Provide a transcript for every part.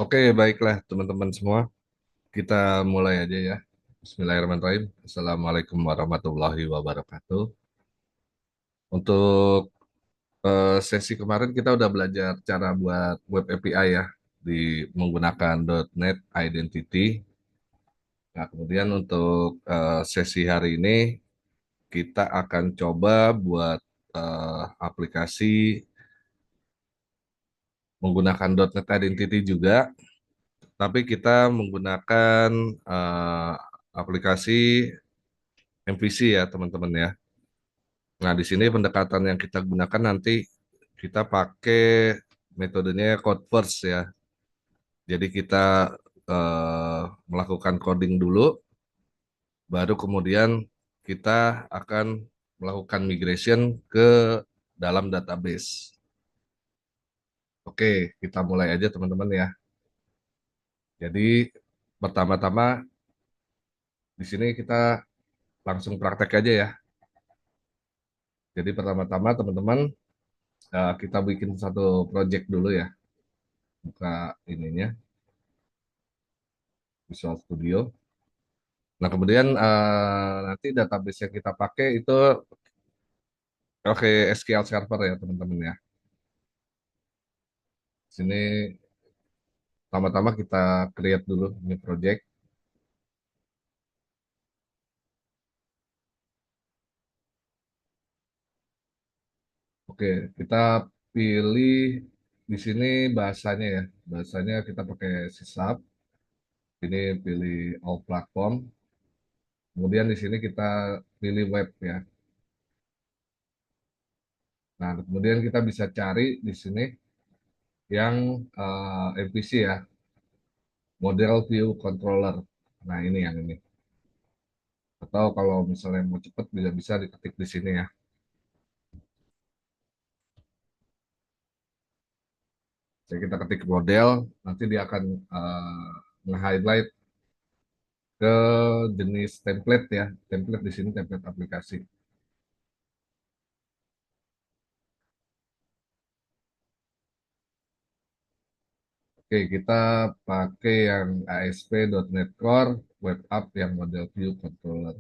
Oke, baiklah teman-teman semua. Kita mulai aja ya. Bismillahirrahmanirrahim. Assalamualaikum warahmatullahi wabarakatuh. Untuk sesi kemarin kita udah belajar cara buat web API ya di menggunakan .NET Identity. Nah, kemudian untuk sesi hari ini kita akan coba buat aplikasi menggunakan .NET Identity juga, tapi kita menggunakan eh, aplikasi MVC ya teman-teman ya. Nah di sini pendekatan yang kita gunakan nanti kita pakai metodenya code first ya. Jadi kita melakukan coding dulu, baru kemudian kita akan melakukan migration ke dalam database. Oke, kita mulai aja teman-teman ya. Jadi pertama-tama di sini kita langsung praktek aja ya. Jadi pertama-tama teman-teman kita bikin satu project dulu ya. Buka ininya Visual Studio. Nah, kemudian nanti database yang kita pakai itu oke SQL Server ya, teman-teman ya. Sini pertama-tama kita create dulu new project. Oke, kita pilih di sini bahasanya ya. Bahasanya kita pakai C Sharp. Ini pilih all platform. Kemudian di sini kita pilih web ya. Nah, kemudian kita bisa cari di sini yang MVC ya, Model View Controller. Nah, ini yang ini. Atau kalau misalnya mau cepat bisa diketik di sini ya. Jadi kita ketik model, nanti dia akan nge-highlight ke jenis template ya. Template di sini template aplikasi. Oke, kita pakai yang ASP.NET Core Web App yang model view controller.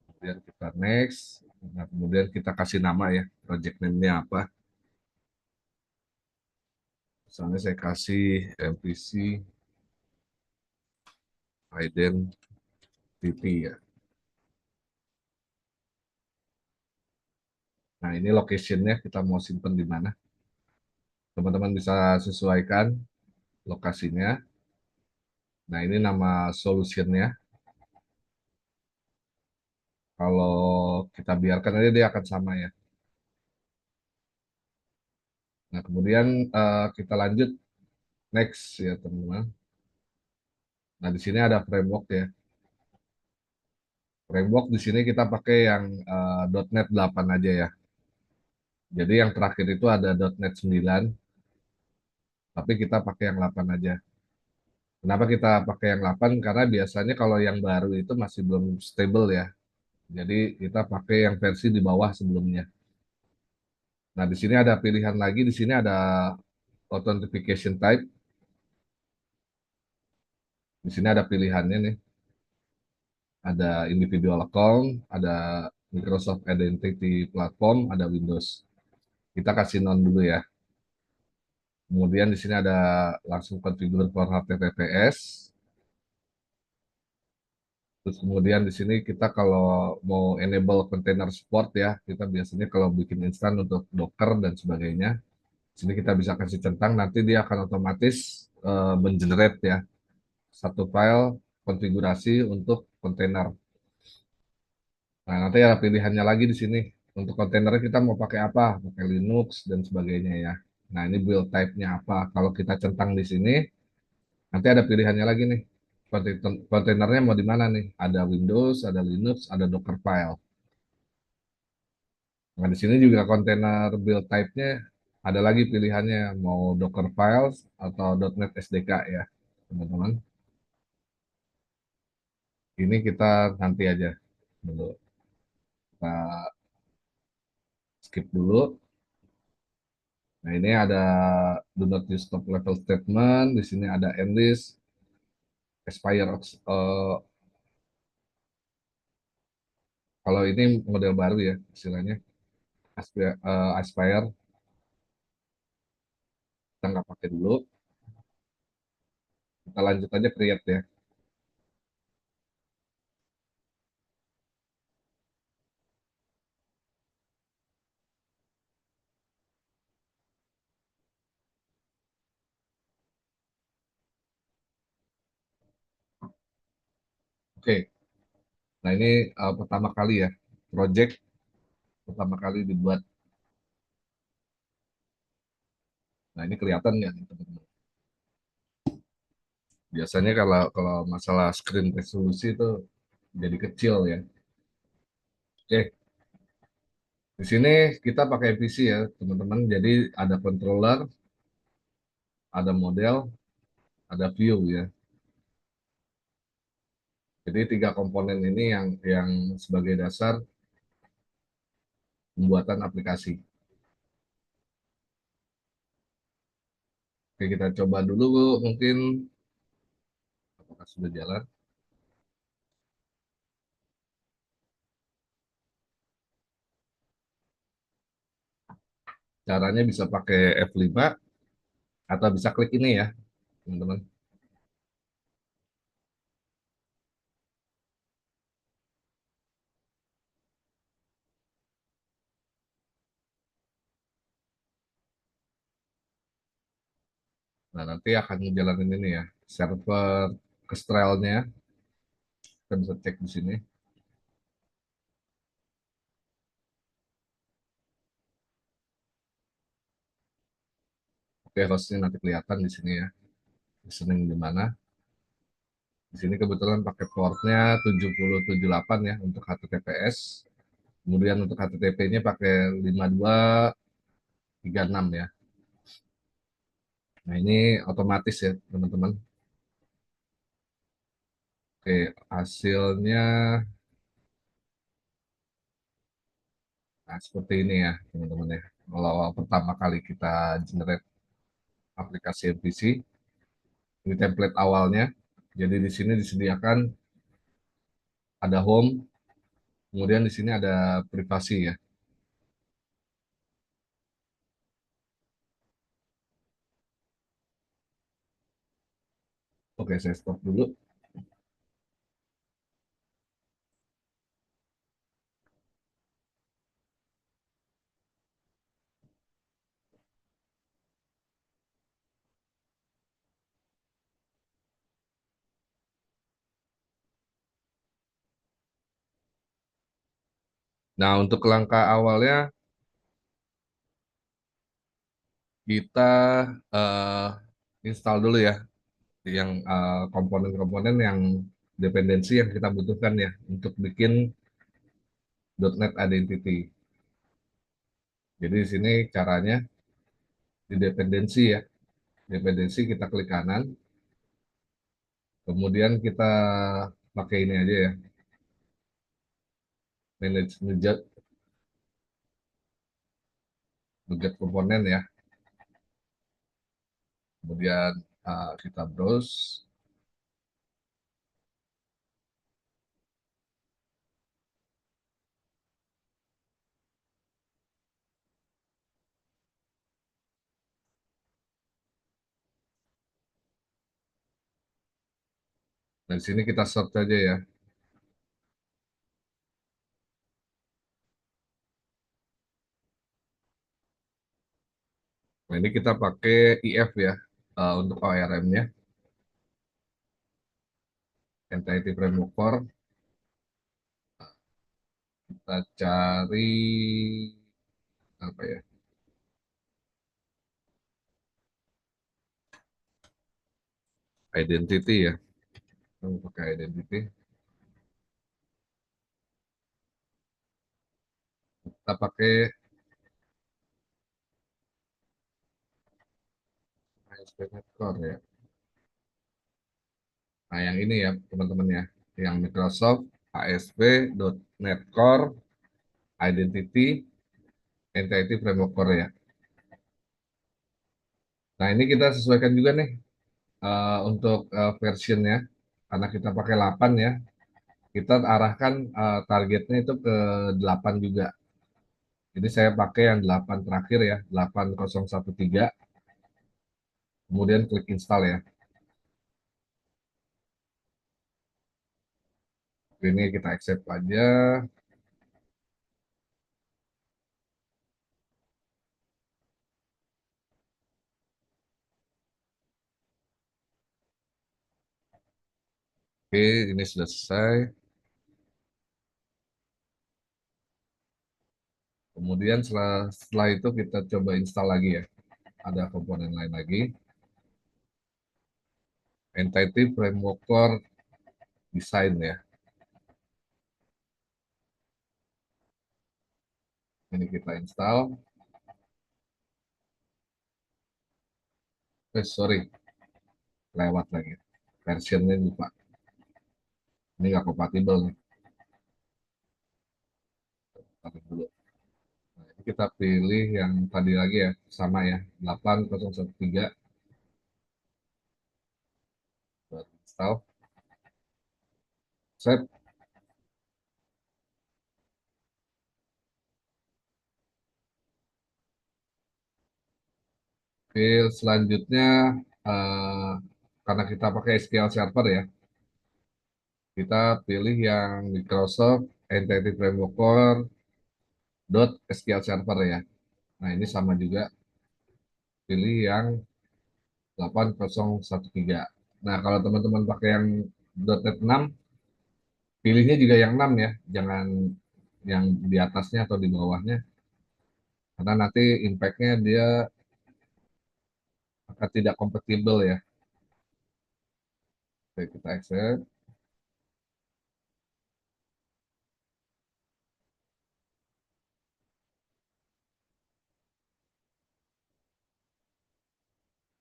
Kemudian kita next. Nah, kemudian kita kasih nama ya, project name-nya apa. Misalnya saya kasih MVC Identity ya. Nah, ini location-nya kita mau simpan di mana. Teman-teman bisa sesuaikan lokasinya. Nah, ini nama solutionnya. Kalau kita biarkan aja dia akan sama ya. Nah, kemudian kita lanjut next ya teman-teman. Nah, di sini ada framework ya. Framework di sini kita pakai yang .NET 8 aja ya. Jadi yang terakhir itu ada .NET 9, tapi kita pakai yang 8 aja. Kenapa kita pakai yang 8? Karena biasanya kalau yang baru itu masih belum stable ya. Jadi kita pakai yang versi di bawah sebelumnya. Nah, di sini ada pilihan lagi. Di sini ada authentication type. Di sini ada pilihannya nih. Ada individual account, ada Microsoft Identity Platform, ada Windows. Kita kasih non dulu ya. Kemudian di sini ada langsung configure for HTTPS. Terus kemudian di sini kita kalau mau enable container support ya, kita biasanya kalau bikin instan untuk Docker dan sebagainya, di sini kita bisa kasih centang, nanti dia akan otomatis mengenerate ya satu file konfigurasi untuk kontainer. Nah, nanti ada pilihannya lagi di sini. Untuk kontainernya kita mau pakai apa? Pakai Linux dan sebagainya ya. Nah, ini build type-nya apa? Kalau kita centang di sini, nanti ada pilihannya lagi nih. Kontainernya mau di mana nih? Ada Windows, ada Linux, ada Dockerfile. Nah, di sini juga kontainer build type-nya ada lagi pilihannya. Mau Dockerfiles atau .NET SDK ya, teman-teman. Ini kita nanti aja dulu. Kita skip dulu. Nah, ini ada do not use top level statement, di sini ada enlist, expire, kalau ini model baru ya istilahnya, aspire, kita nggak pakai dulu, kita lanjut aja create ya. Oke, nah ini pertama kali ya, project pertama kali dibuat. Nah, ini kelihatan nggak nih teman-teman? Biasanya kalau kalau masalah screen resolusi itu jadi kecil ya. Oke, di sini kita pakai PC ya teman-teman. Jadi ada controller, ada model, ada view ya. Jadi tiga komponen ini yang sebagai dasar pembuatan aplikasi. Oke, kita coba dulu mungkin apakah sudah jalan. Caranya bisa pakai F5 atau bisa klik ini ya, teman-teman. Nah, nanti akan ngejalanin ini ya, server Kestrel-nya. Kita bisa cek di sini. Oke, hostnya nanti kelihatan di sini ya. Listening di mana. Di sini kebetulan pakai portnya 7078 ya untuk HTTPS. Kemudian untuk HTTP-nya pakai 5236 ya. Nah, ini otomatis ya, teman-teman. Oke, hasilnya nah, seperti ini ya, teman-teman ya. Kalau pertama kali kita generate aplikasi MVC, ini template awalnya. Jadi di sini disediakan ada home, kemudian di sini ada privasi ya. Oke, saya stop dulu. Nah, untuk langkah awalnya kita eh, install dulu ya yang komponen-komponen yang dependensi yang kita butuhkan ya untuk bikin .NET Identity. Jadi di sini caranya di dependensi ya. Dependensi kita klik kanan, kemudian kita pakai ini aja ya, manage budget komponen ya. Kemudian kita browse. Nah, di sini kita search aja ya. Nah, ini kita pakai IF ya untuk ORM-nya, Entity Framework Core. Kita cari apa ya? Identity ya. Kita pakai identity. Kita pakai ASP.NET Core ya. Nah, yang ini ya teman-teman ya, yang Microsoft ASP.NET Core Identity Entity Framework Core ya. Nah, ini kita sesuaikan juga nih untuk versionnya, karena kita pakai 8 ya, kita arahkan targetnya itu ke 8 juga. Jadi saya pakai yang 8 terakhir ya, 8013, kemudian klik install ya. Ini kita accept aja. Oke, ini sudah selesai. Kemudian setelah itu kita coba install lagi ya. Ada komponen lain lagi. Entity Framework Core Design ya. Ini kita install. Sorry, lewat lagi. Versionnya lupa. Ini nggak kompatibel nih. Taruh dulu. Nah, ini kita pilih yang tadi lagi ya, sama ya, 8013 buat install. Saya pilih selanjutnya, eh, karena kita pakai SQL Server ya, kita pilih yang Microsoft Entity Framework Core .SQL Server ya. Nah, ini sama juga, pilih yang 8013. Nah, kalau teman-teman pakai yang .NET 6, pilihnya juga yang 6 ya, jangan yang di atasnya atau di bawahnya, karena nanti impact-nya dia akan tidak kompatibel ya. Oke, kita accept.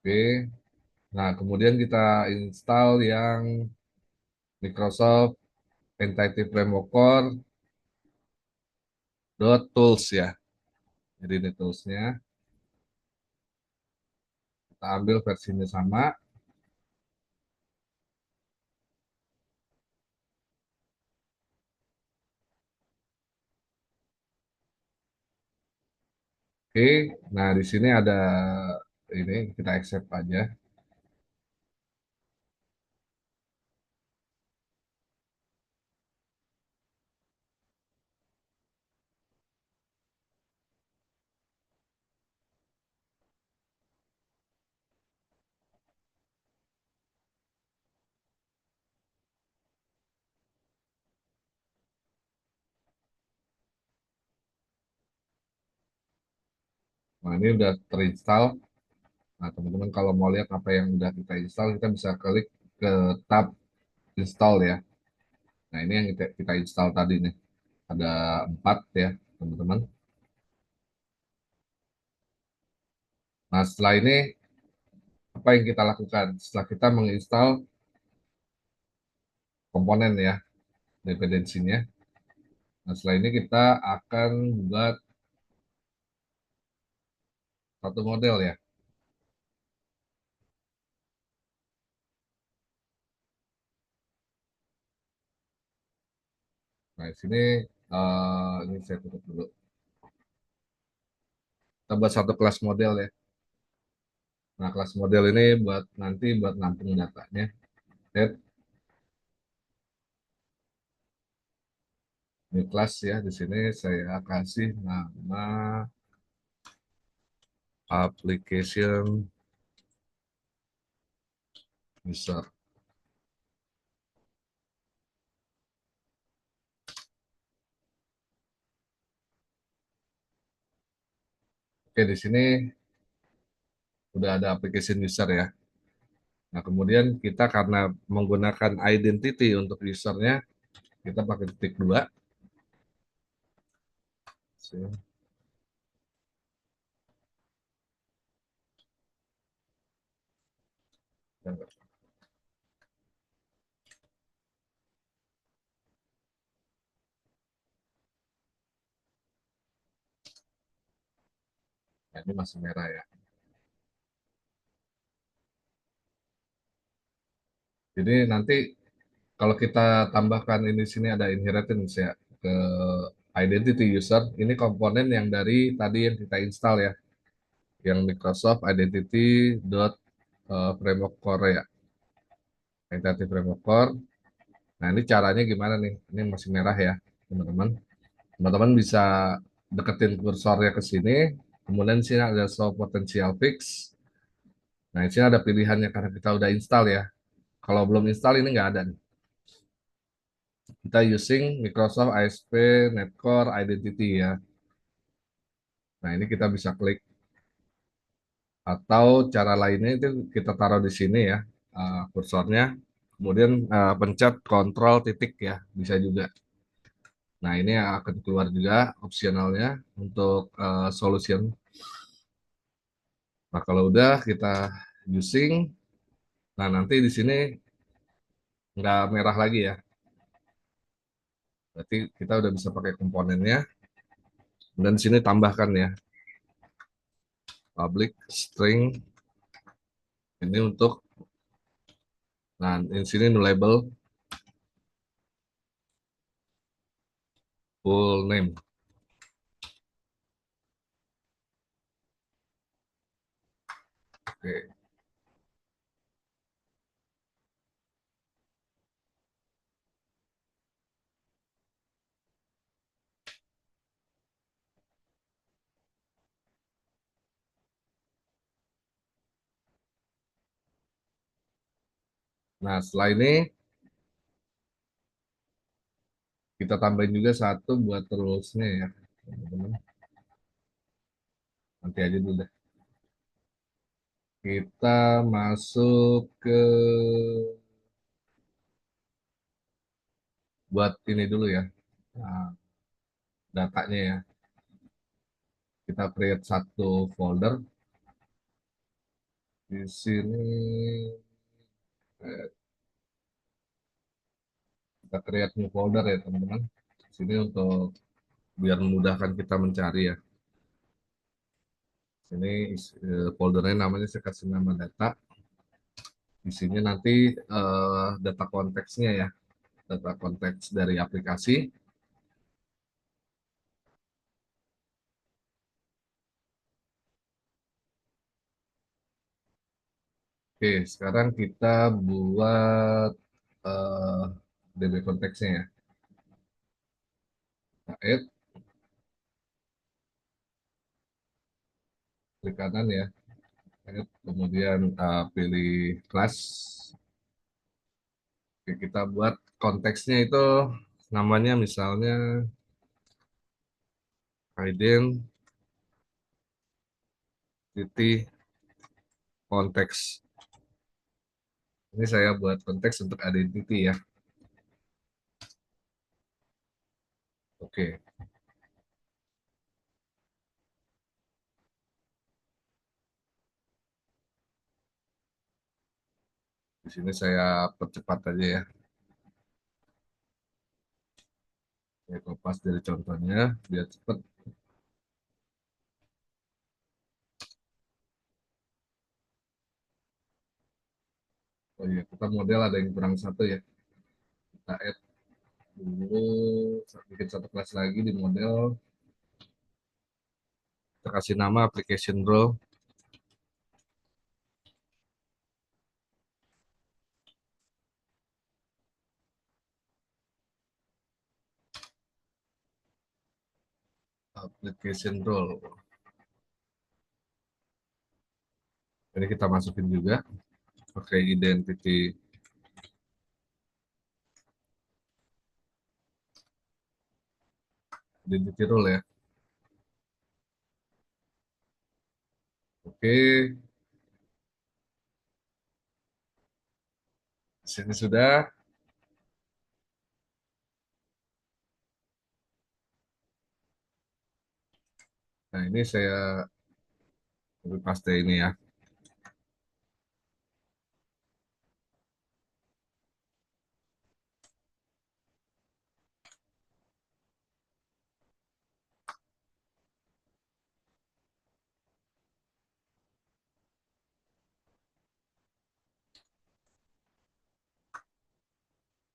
Oke. Nah, kemudian kita install yang Microsoft Entity Framework Core .tools ya. Jadi ini toolsnya, kita ambil versinya sama. Oke, nah di sini ada ini, kita accept aja. Nah, ini udah terinstall. Nah, teman-teman kalau mau lihat apa yang udah kita install, kita bisa klik ke tab install ya. Nah, ini yang kita install tadi nih. Ada 4 ya, teman-teman. Nah, setelah ini apa yang kita lakukan? Setelah kita menginstal komponen ya, dependensinya. Nah, setelah ini kita akan buat satu model ya. Nah, di sini ini saya tutup dulu. Kita buat satu kelas model ya. Nah, kelas model ini buat nanti buat nampung datanya. Set ini kelas ya. Di sini saya kasih nama application user. Oke, di sini udah ada application user ya. Nah, kemudian kita karena menggunakan identity untuk usernya, kita pakai titik dua. Nah, ini masih merah ya. Jadi nanti kalau kita tambahkan ini sini ada inheritance ya ke identity user, ini komponen yang dari tadi yang kita install ya, yang Microsoft Identity Framework Core ya, Identity Framework Core. Nah ini caranya gimana nih? Ini masih merah ya, teman-teman. Teman-teman bisa deketin kursornya ke sini, kemudian sini ada show potential fix. Nah di sini ada pilihannya karena kita udah install ya. Kalau belum install ini nggak ada nih. Kita using Microsoft ASP Netcore Identity ya. Nah, ini kita bisa klik atau cara lainnya itu kita taruh di sini ya kursornya. Kemudian pencet kontrol titik ya, bisa juga. Nah, ini akan keluar juga opsionalnya untuk solution. Nah, kalau udah kita using, nah nanti di sini nggak merah lagi ya. Berarti kita udah bisa pakai komponennya. Dan di sini tambahkan ya, public string ini untuk, nah di sini label full name. Oke. Nah, setelah ini kita tambahin juga satu buat terusnya ya, teman-teman. Nanti aja dulu deh. Kita masuk ke buat ini dulu ya, nah, datanya ya. Kita create satu folder. Di sini kita create new folder ya, teman-teman. Di sini untuk biar memudahkan kita mencari ya. Ini foldernya namanya saya kasih nama data. Di sini nanti data konteksnya ya, data konteks dari aplikasi. Oke, sekarang kita buat eh, DB konteksnya ya. Kita add, klik kanan ya, add, kemudian pilih kelas. Oke, kita buat konteksnya itu namanya misalnya identity konteks. Ini saya buat konteks untuk identity ya. Oke, di sini saya percepat aja ya. Saya kopas dari contohnya biar cepat. Oh iya, kita model ada yang kurang satu ya. Kita add dulu, bikin satu kelas lagi di model. Kita kasih nama application row, application role. Ini kita masukin juga pakai identity role ya. Oke, di sini sudah. Nah, ini saya copy paste ini ya.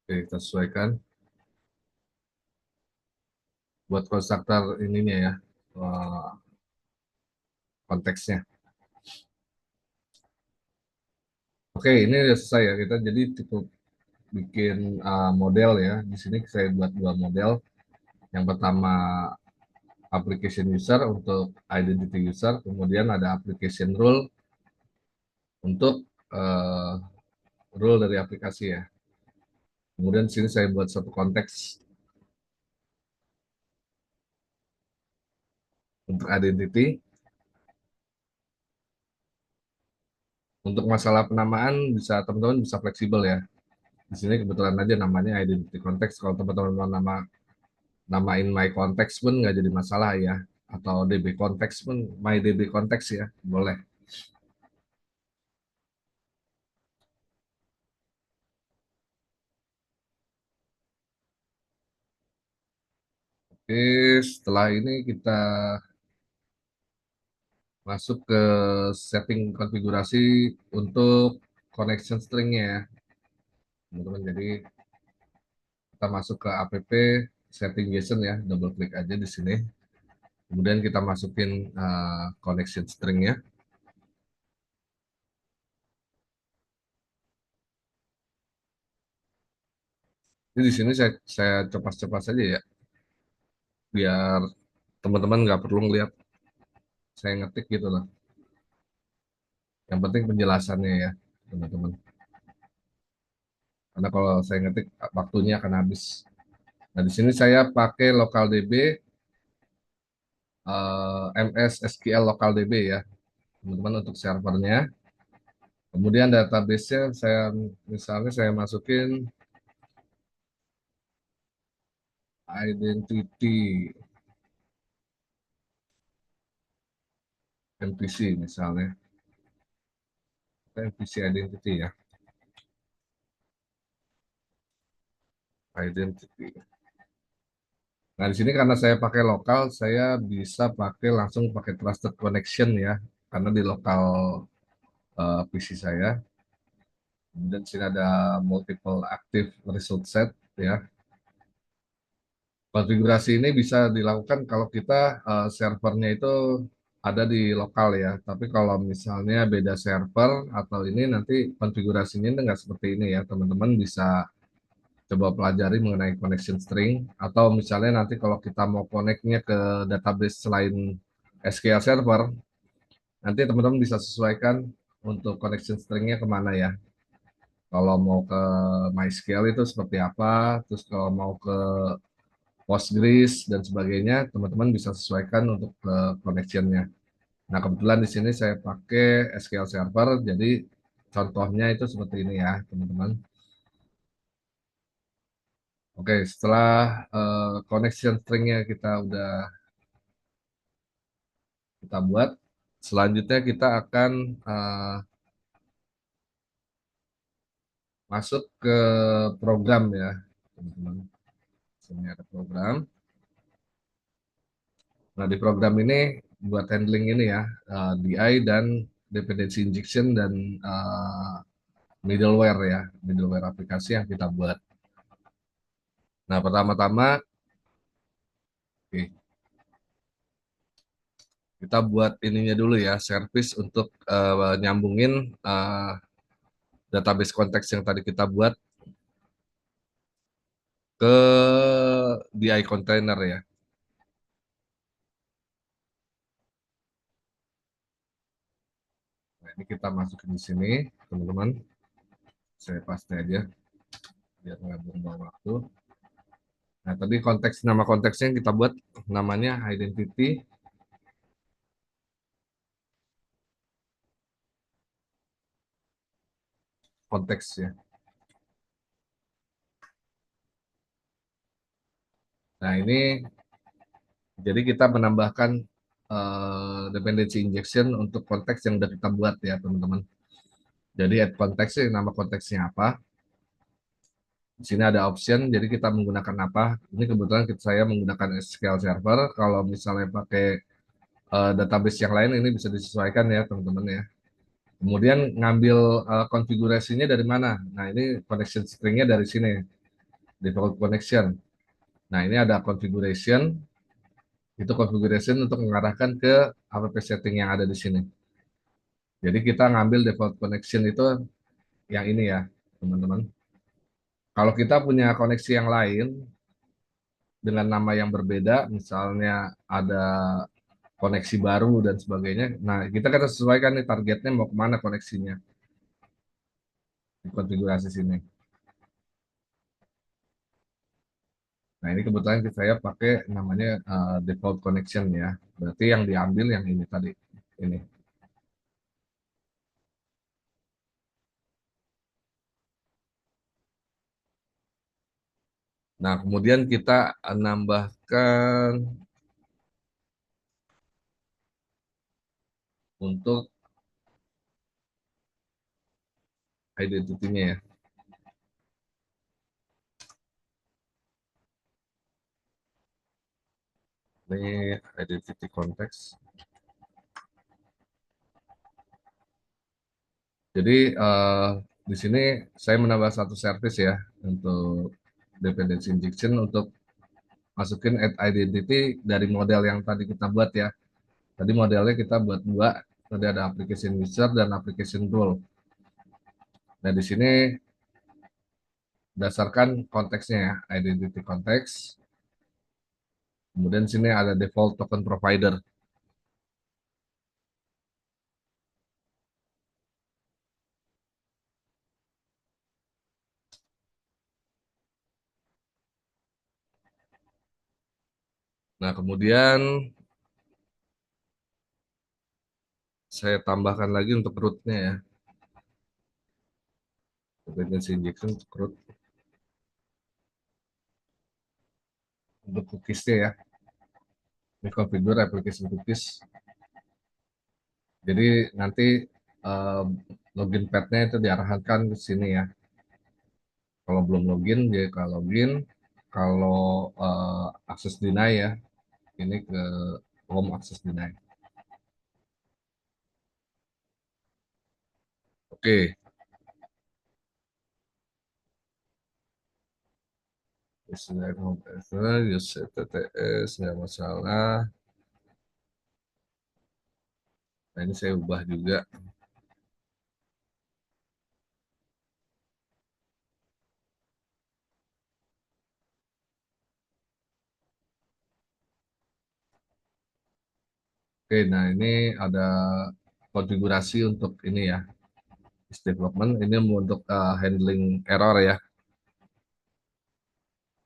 Oke, kita sesuaikan buat konstruktor ininya ya, eh, konteksnya. Oke, ini udah selesai ya. Kita jadi cukup bikin model ya. Di sini saya buat dua model. Yang pertama application user untuk identity user, kemudian ada application rule untuk uh, rule dari aplikasi ya. Kemudian di sini saya buat satu konteks untuk identity. Untuk masalah penamaan bisa teman-teman bisa fleksibel ya. Di sini kebetulan aja namanya identity context. Kalau teman-teman namain my context pun nggak jadi masalah ya. Atau DB context pun my DB context ya, boleh. Oke, setelah ini kita masuk ke setting konfigurasi untuk connection stringnya ya, teman-teman. Jadi kita masuk ke app setting JSON ya, double klik aja di sini. Kemudian kita masukin connection stringnya. Jadi di sini saya copas-copas saja ya, biar teman-teman nggak perlu ngeliat saya ngetik gitu loh. Yang penting penjelasannya ya, teman-teman. Karena kalau saya ngetik waktunya akan habis. Nah, di sini saya pakai local DB, MS SQL local DB ya, teman-teman untuk servernya. Kemudian database-nya saya misalnya saya masukin identity MPC misalnya. MPC identity ya, identity. Nah, di sini karena saya pakai lokal, saya bisa pakai langsung pakai trusted connection ya, karena di lokal PC saya. Kemudian di sini ada multiple active result set ya. Konfigurasi ini bisa dilakukan kalau kita servernya itu ada di lokal ya. Tapi kalau misalnya beda server atau ini nanti konfigurasinya nggak seperti ini ya. Teman-teman bisa coba pelajari mengenai connection string atau misalnya nanti kalau kita mau connect-nya ke database selain SQL Server, nanti teman-teman bisa sesuaikan untuk connection string-nya kemana ya. Kalau mau ke MySQL itu seperti apa, terus kalau mau ke Postgres dan sebagainya, teman-teman bisa sesuaikan untuk connection-nya. Nah, kebetulan di sini saya pakai SQL Server, jadi contohnya itu seperti ini ya, teman-teman. Oke, setelah connection string-nya kita udah kita buat, selanjutnya kita akan masuk ke program ya, teman-teman. Sini ada program. Nah, di program ini buat handling ini ya, DI dan dependency injection dan middleware ya, middleware aplikasi yang kita buat. Nah, pertama-tama oke, kita buat ininya dulu ya, service untuk nyambungin database konteks yang tadi kita buat ke DI container ya. Nah, ini kita masukin di sini, teman-teman. Saya paste aja biar nggak buang waktu. Nah, tadi nama konteksnya yang kita buat namanya identity konteks ya. Nah, ini jadi kita menambahkan dependency injection untuk konteks yang sudah kita buat ya, teman-teman. Jadi add konteks, nama konteksnya apa. Di sini ada option, jadi kita menggunakan apa. Ini kebetulan saya menggunakan SQL Server. Kalau misalnya pakai database yang lain, ini bisa disesuaikan ya, teman-teman ya. Kemudian ngambil konfigurasinya dari mana? Nah, ini connection string-nya dari sini. default connection. Nah, ini ada configuration, itu configuration untuk mengarahkan ke app setting yang ada di sini. Jadi kita ngambil default connection itu yang ini ya, teman-teman. Kalau kita punya koneksi yang lain dengan nama yang berbeda, misalnya ada koneksi baru dan sebagainya. Nah, kita kan sesuaikan nih targetnya mau kemana koneksinya di konfigurasi sini. Nah, ini kebetulan saya pakai namanya default connection ya. Berarti yang diambil yang ini tadi. Ini. Nah, kemudian kita nambahkan untuk identity-nya ya. Ini identity context. Jadi di sini saya menambah satu service ya untuk dependency injection untuk masukin add identity dari model yang tadi kita buat ya. Tadi modelnya kita buat dua, tadi ada application user dan application role. Nah, di sini berdasarkan konteksnya ya, identity konteks. Kemudian sini ada default token provider. Nah, kemudian saya tambahkan lagi untuk root-nya ya. Dependency injection untuk root. Untuk cookies-nya ya. Ini configure application cookies. Jadi nanti uh, login pad-nya itu diarahkan ke sini ya. Kalau belum login, dia ke login. Kalau akses deny ya, ini ke home access deny. Oke, istilah home access, use TTS, nggak masalah. Nah, ini saya ubah juga. Oke, nah ini ada konfigurasi untuk ini ya, is development. Ini untuk handling error ya,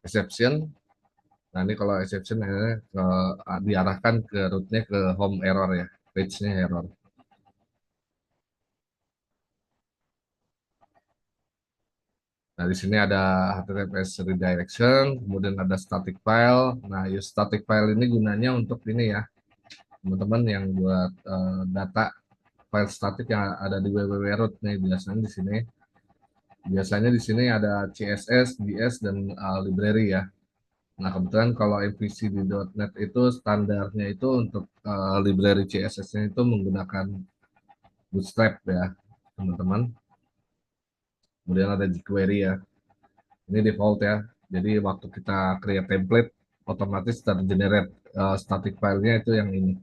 exception. Nah, ini kalau exception ini diarahkan ke rootnya ke home error ya, page-nya error. Nah, di sini ada HTTPS redirection, kemudian ada static file. Nah, use static file ini gunanya untuk ini ya, teman-teman yang buat data file static yang ada di www.root nih biasanya di sini. Biasanya di sini ada CSS, JS dan library ya. Nah, kebetulan kalau MVC di .NET itu standarnya itu untuk library CSS-nya itu menggunakan Bootstrap ya, teman-teman. Kemudian ada jQuery ya. Ini default ya. Jadi waktu kita create template, otomatis tergenerate static file-nya itu yang ini.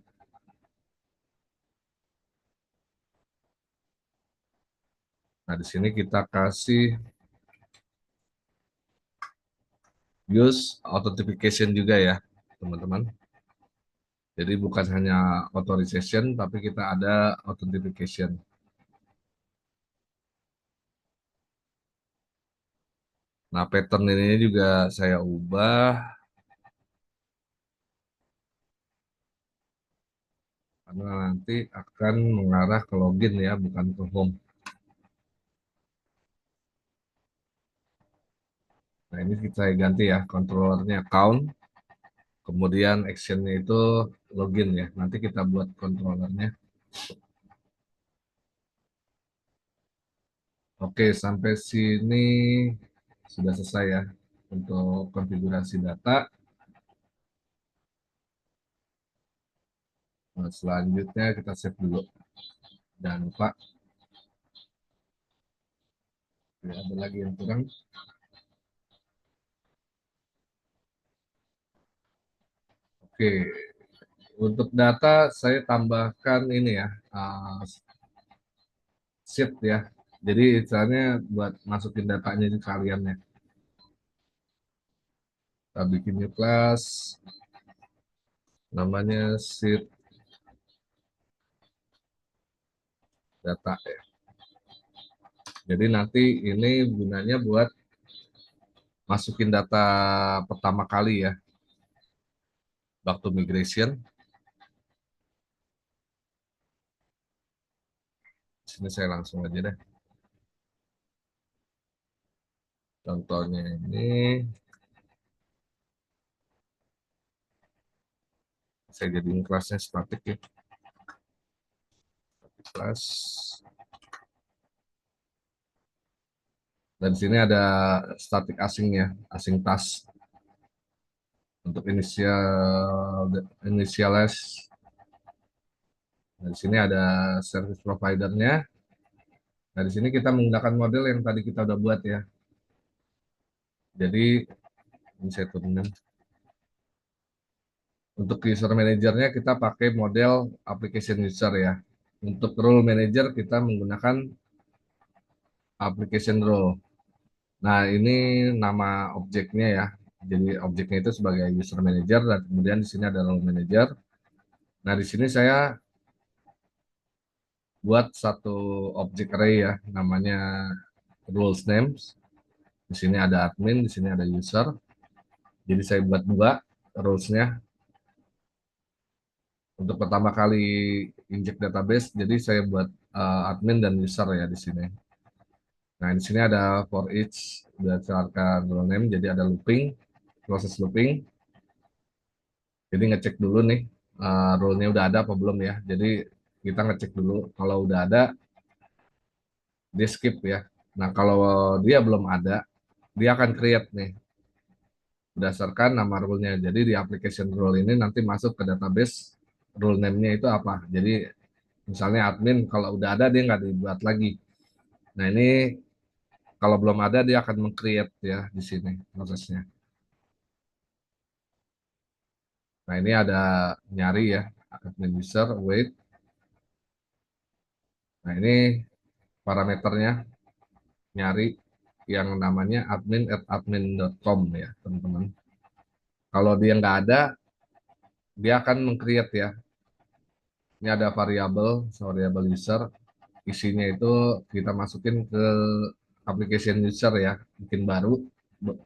Nah, di sini kita kasih use authentication juga ya, teman-teman. Jadi bukan hanya authorization, tapi kita ada authentication. Nah, pattern ini juga saya ubah karena nanti akan mengarah ke login ya, bukan ke home. Nah, ini kita ganti ya, controllernya count, kemudian actionnya itu login ya. Nanti kita buat controllernya. Oke, sampai sini sudah selesai ya untuk konfigurasi data. Nah, selanjutnya kita save dulu. Jangan lupa, ya, ada lagi yang kurang. Oke, untuk data saya tambahkan ini ya, sheet ya. Jadi istilahnya buat masukin datanya di kalian ya. Kita bikin new class, namanya sheet data ya. Jadi nanti ini gunanya buat masukin data pertama kali ya, waktu migration. Sini saya langsung aja deh. Contohnya ini, saya jadiin kelasnya static ya. Kelas. Dan sini ada static asingnya, asing task. Untuk initialize. Nah, di sini ada service providernya. Nah, di sini kita menggunakan model yang tadi kita udah buat ya. Jadi, ini saya turunin. Untuk user manajernya kita pakai model application user ya. Untuk role manager kita menggunakan application role. Nah, ini nama objeknya ya. Jadi objeknya itu sebagai user manager dan kemudian di sini ada role manager. Nah, di sini saya buat satu objek array ya, namanya roles names. Di sini ada admin, di sini ada user. Jadi saya buat dua roles-nya untuk pertama kali inject database. Jadi saya buat admin dan user ya di sini. Nah, di sini ada for each berdasarkan role name, jadi ada looping, proses looping. Jadi ngecek dulu nih role-nya udah ada apa belum ya. Jadi kita ngecek dulu kalau udah ada dia skip ya. Nah, kalau dia belum ada, dia akan create nih berdasarkan nama role-nya. Jadi di application role ini nanti masuk ke database role name-nya itu apa. Jadi misalnya admin kalau udah ada dia nggak dibuat lagi. Nah, ini kalau belum ada dia akan meng-create ya di sini prosesnya. Nah, ini ada nyari ya admin user wait. Nah, ini parameternya nyari yang namanya admin@admin.com ya teman-teman. Kalau dia nggak ada, dia akan meng-create ya. Ini ada variabel user, isinya itu kita masukin ke application user ya, bikin baru,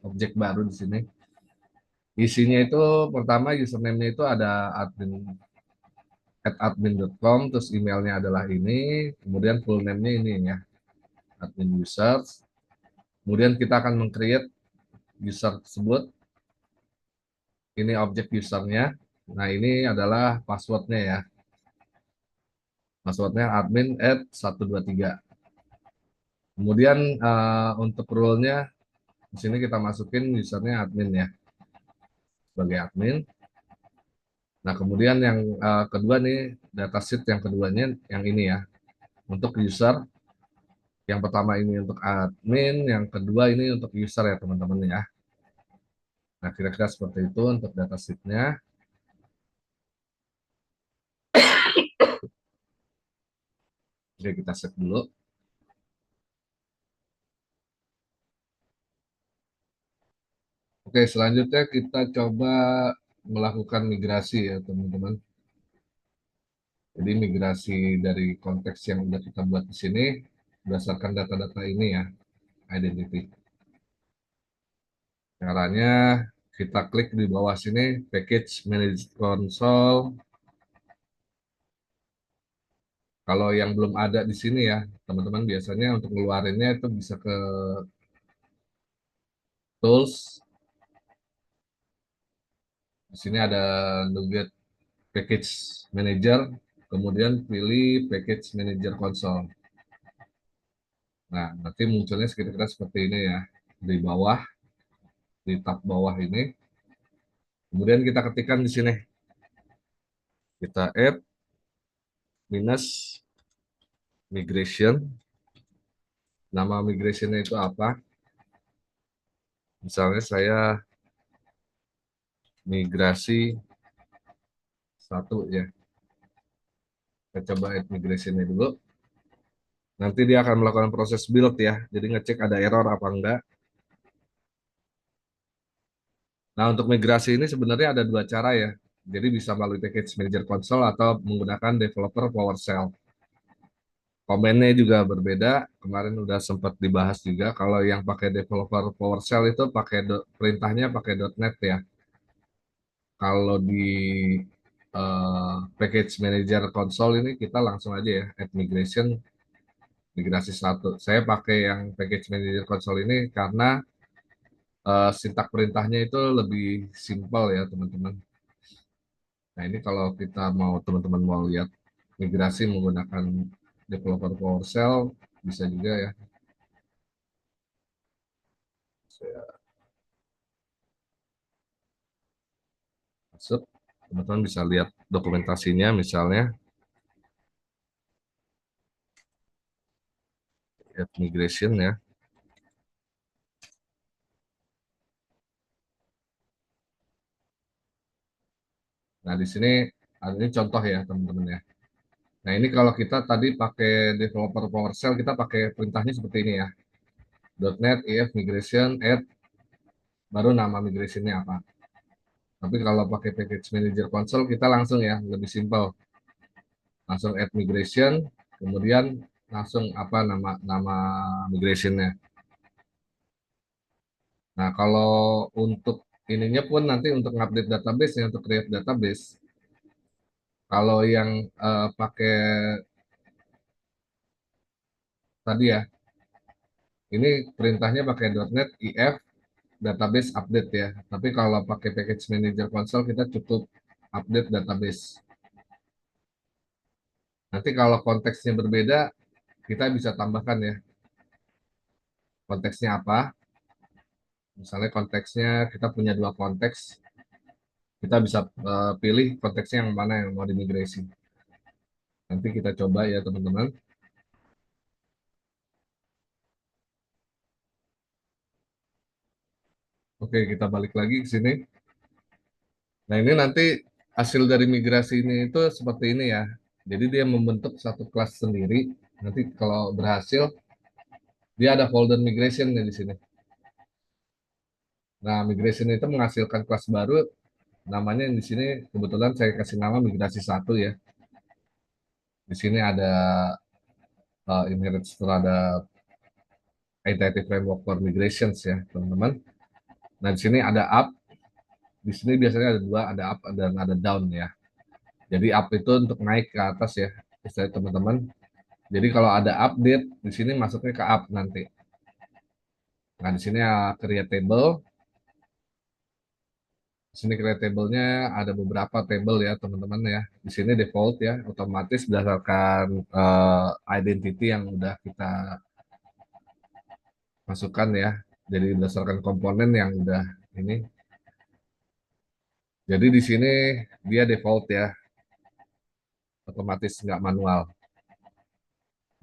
objek baru di sini. Isinya itu pertama username-nya itu ada admin@admin.com, terus emailnya adalah ini, kemudian full name-nya ini ya, admin users. Kemudian kita akan meng-create user tersebut. Ini objek usernya. Nah, ini adalah passwordnya ya. Passwordnya admin@123. Kemudian untuk role-nya di sini kita masukin usernya admin ya, sebagai admin. Nah, kemudian yang kedua nih, datasheet yang keduanya yang ini ya, untuk user. Yang pertama ini untuk admin, yang kedua ini untuk user ya teman-teman ya. Nah, kira-kira seperti itu untuk datasheet-nya. Oke, kita save dulu. Oke, selanjutnya kita coba melakukan migrasi ya teman-teman. Jadi migrasi dari konteks yang sudah kita buat di sini berdasarkan data-data ini ya, identity. Caranya kita klik di bawah sini, package manage console. Kalau yang belum ada di sini ya, teman-teman biasanya untuk ngeluarinnya itu bisa ke tools. Di sini ada NuGet package manager, kemudian pilih package manager console. Nah, nanti munculnya kira-kira seperti ini ya, di bawah, di tab bawah ini. Kemudian kita ketikkan di sini, kita add minus migration. Nama migrationnya itu apa? Misalnya saya migrasi satu ya. Kita coba add migration dulu. Nanti dia akan melakukan proses build ya. Jadi ngecek ada error apa enggak. Nah, untuk migrasi ini sebenarnya ada dua cara ya. Jadi bisa melalui package manager console atau menggunakan developer PowerShell. Komennya juga berbeda. Kemarin udah sempat dibahas juga. Kalau yang pakai developer PowerShell itu pakai perintahnya pakai .NET ya. Kalau di package manager console ini kita langsung aja ya add migration migrasi satu. Saya pakai yang package manager console ini karena sintak perintahnya itu lebih simpel ya teman-teman. Nah ini kalau kita mau teman-teman mau lihat migrasi menggunakan developer PowerShell bisa juga ya. Saya masuk, teman-teman bisa lihat dokumentasinya misalnya add migration ya. Nah di sini ini contoh ya teman-teman ya. Nah ini kalau kita tadi pakai developer PowerShell kita pakai perintahnya seperti ini ya. .NET if migration add baru nama migrationnya apa. Tapi kalau pakai package manager console kita langsung ya lebih simpel. Langsung add migration, kemudian langsung apa nama nama migrationnya. Nah kalau untuk ininya pun nanti untuk update database ya untuk create database. Kalau yang pakai tadi ya, ini perintahnya pakai .NET if database update ya. Tapi kalau pakai package manager console kita cukup update database. Nanti kalau konteksnya berbeda, kita bisa tambahkan ya. Konteksnya apa? Misalnya konteksnya kita punya dua konteks, kita bisa pilih konteksnya yang mana yang mau dimigrasi. Nanti kita coba ya teman-teman. Oke, kita balik lagi ke sini. Nah ini nanti hasil dari migrasi ini itu seperti ini ya. Jadi dia membentuk satu kelas sendiri. Nanti kalau berhasil, dia ada folder migration di sini. Nah, migration itu menghasilkan kelas baru, namanya di sini kebetulan saya kasih nama migrasi satu ya. Di sini ada inherit terhadap Iterative Framework for Migrations ya, teman-teman. Nah, di sini ada up, di sini biasanya ada dua, ada up dan ada down ya. Jadi up itu untuk naik ke atas ya, istilah teman-teman. Jadi kalau ada update, di sini masuknya ke up nanti. Nah, di sini create table. Di sini create table-nya ada beberapa table ya, teman-teman ya. Di sini default ya, otomatis berdasarkan identity yang udah kita masukkan ya. Jadi berdasarkan komponen yang udah ini. Jadi di sini dia default ya, otomatis nggak manual.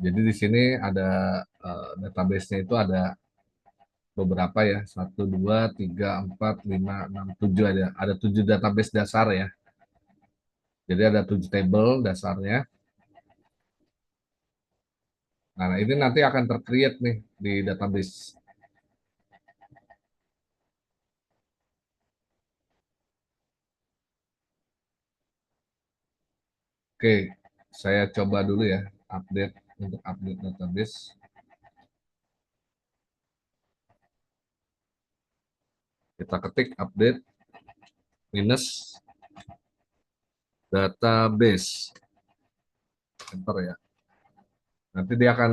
Jadi di sini ada database-nya itu ada beberapa ya, satu, dua, tiga, empat, lima, enam, tujuh ada tujuh database dasar ya. Jadi ada tujuh table dasarnya. Nah ini nanti akan tercreate nih di database. Oke, saya coba dulu ya update untuk update database. Kita ketik update minus database. Enter ya. Nanti dia akan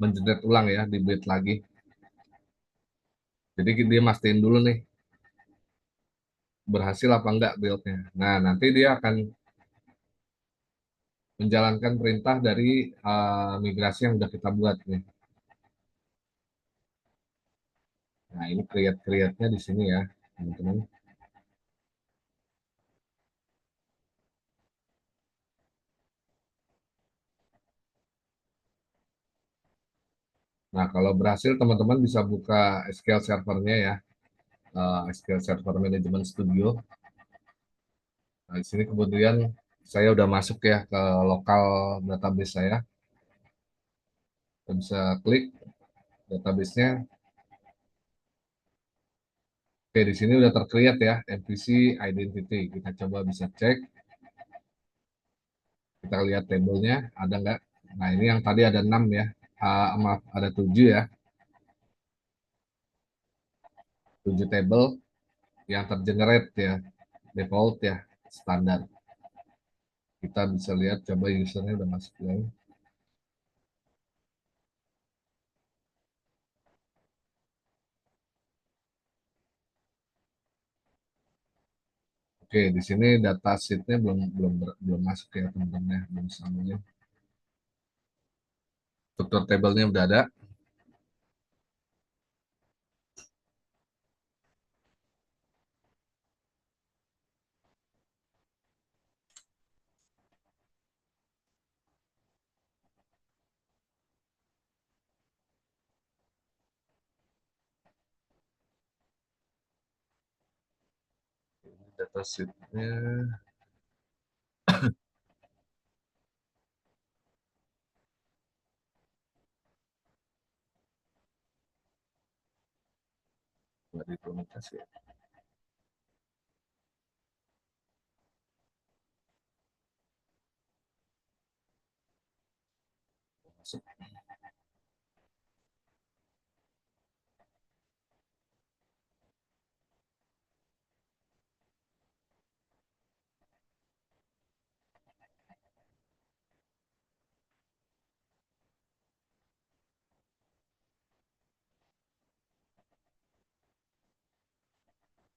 mengenerate ulang ya, di build lagi. Jadi dia mastiin dulu nih berhasil apa enggak buildnya. Nah, nanti dia akan menjalankan perintah dari migrasi yang udah kita buat nih. Nah, ini create-nya di sini ya, teman-teman. Nah, kalau berhasil teman-teman bisa buka SQL servernya ya, SQL Server Management Studio. Nah, di sini kemudian saya udah masuk ya ke lokal database saya. Kita bisa klik database-nya. Oke, di sini udah tercreate ya, MVC Identity. Kita coba bisa cek, kita lihat tabelnya, ada nggak? Nah, ini yang tadi ada 6 ya, maaf, ada 7 ya, 7 tabel yang tergenerate ya, default ya, standar. Kita bisa lihat, coba usernya udah masuk belum. Oke, di sini data sheet-nya belum masuk ya teman-teman ya, belum semuanya. Struktur tabelnya udah ada. Data sheet-nya nggak diimplementasi ya. Masuk.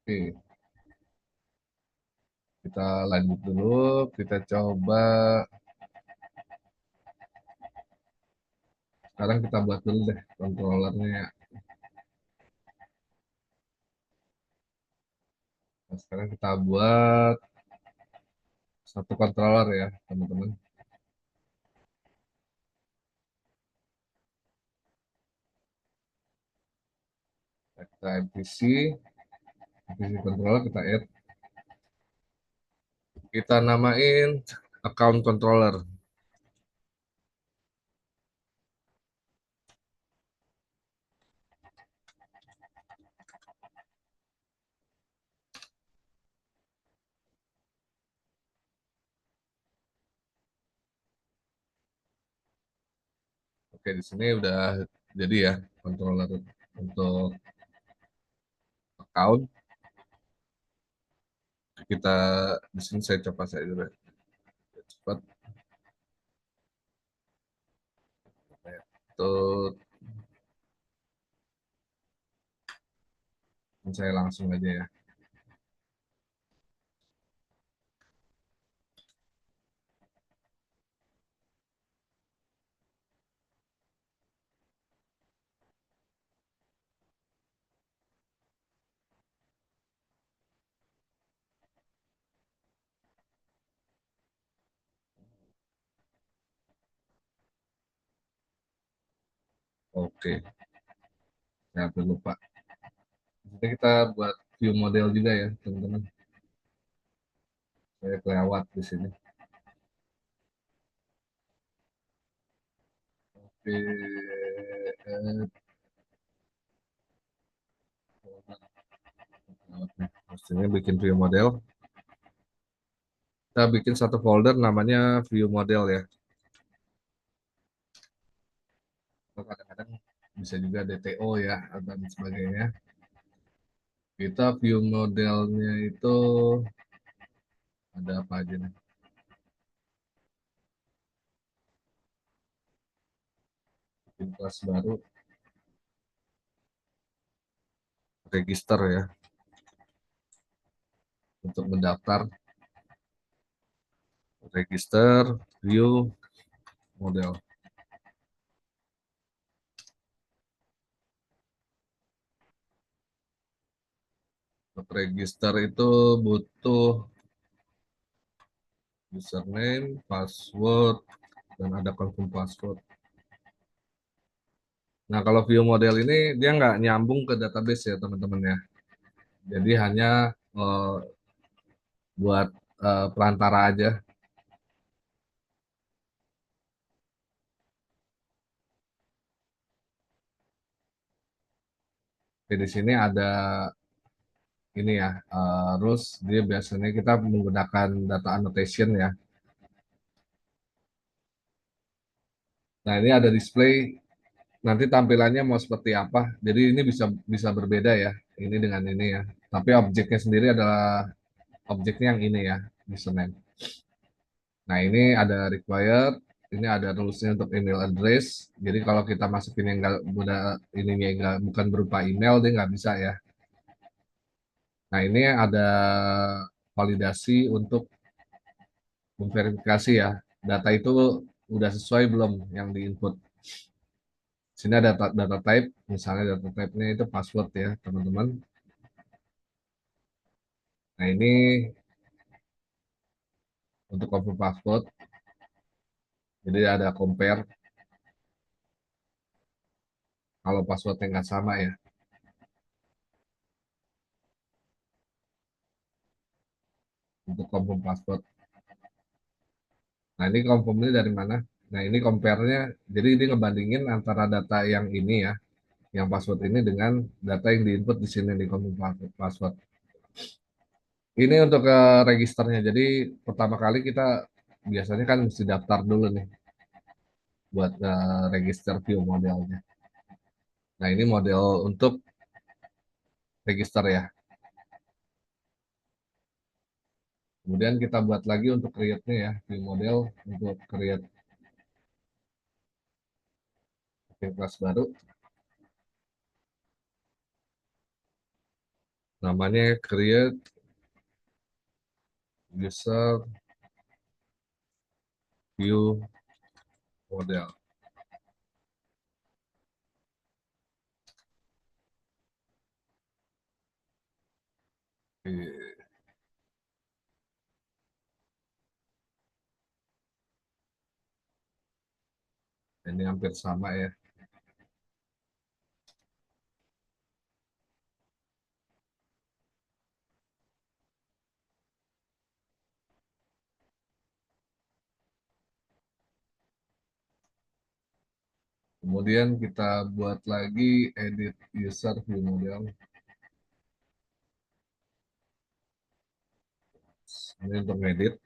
Oke, kita lanjut dulu. Kita coba sekarang kita buat dulu deh controllernya. Nah, sekarang kita buat satu controller ya, teman-teman. Kita MVC controller kita add. Kita namain account controller. Oke, di sini udah jadi ya controller untuk account. Kita di sini saya coba saya dulu ya. Cepat. Tuh, saya langsung aja ya. Oke, saya hampir lupa. Jadi kita buat view model juga ya, teman-teman. Saya kelewat di sini. Oke, pastinya bikin view model. Kita bikin satu folder namanya view model ya. Kadang-kadang bisa juga DTO ya dan sebagainya. Kita view modelnya itu ada apa aja nih? Bikin kelas baru, register ya untuk mendaftar, register view model. Untuk register itu butuh username, password, dan ada confirm password. Nah, kalau view model ini dia nggak nyambung ke database ya teman-teman ya. Jadi hanya buat perantara aja. Oke, di sini ada ini ya, rules. Dia biasanya kita menggunakan data annotation ya. Nah, ini ada display nanti tampilannya mau seperti apa. Jadi ini bisa bisa berbeda ya, ini dengan ini ya. Tapi objeknya sendiri adalah objeknya yang ini ya, username. Nah, ini ada required, ini ada rulesnya untuk email address. Jadi kalau kita masukin yang nggak udah ininya nggak bukan berupa email, dia nggak bisa ya. Nah, ini ada validasi untuk memverifikasi ya. Data itu udah sesuai belum yang diinput. Sini ada data type, misalnya data type-nya itu password ya, teman-teman. Nah, ini untuk confirm password, jadi ada compare kalau passwordnya nggak sama ya, untuk confirm password. Nah, ini confirmnya dari mana? Nah, ini compare-nya, jadi ini ngebandingin antara data yang ini ya, yang password ini dengan data yang diinput di sini di confirm password. Ini untuk ke registernya, jadi pertama kali kita biasanya kan mesti daftar dulu nih buat register view modelnya. Nah, ini model untuk register ya. Kemudian kita buat lagi untuk create-nya ya, view model untuk create kelas baru. Namanya create user view model. Ini hampir sama ya. Kemudian kita buat lagi edit user view model. Ini untuk edit.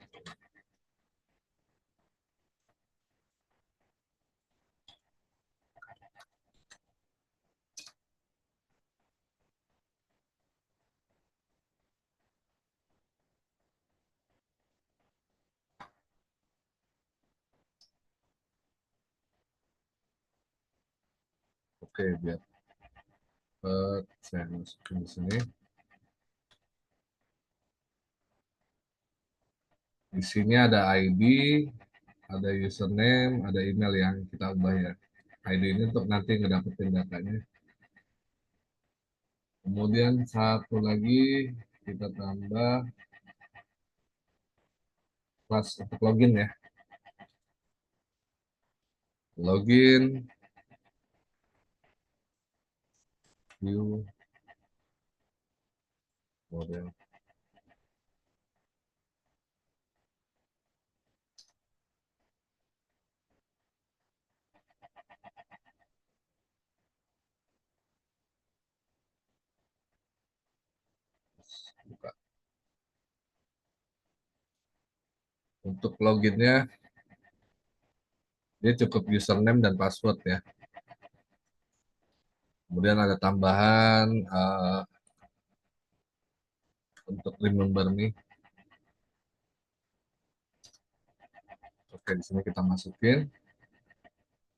Oke, biar saya masukin di sini. Di sini ada ID, ada username, ada email yang kita ubah ya. ID ini untuk nanti ngedapetin datanya. Kemudian satu lagi kita tambah kelas untuk login ya. Login, view, model. Buka. Untuk loginnya, dia cukup username dan password ya. Kemudian ada tambahan untuk remember me. Oke, di sini kita masukin.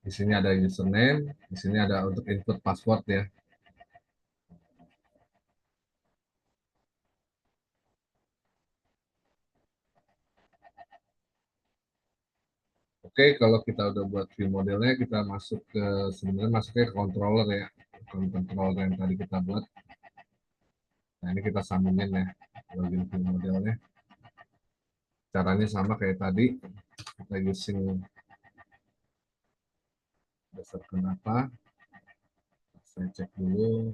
Di sini ada username, di sini ada untuk input password ya. Oke, kalau kita udah buat view modelnya, kita masuk ke sebenarnya masuknya ke controller ya. Controller yang tadi kita buat. Nah, ini kita sambungin ya, login view modelnya. Caranya sama kayak tadi. Kita using dasar kenapa. Saya cek dulu.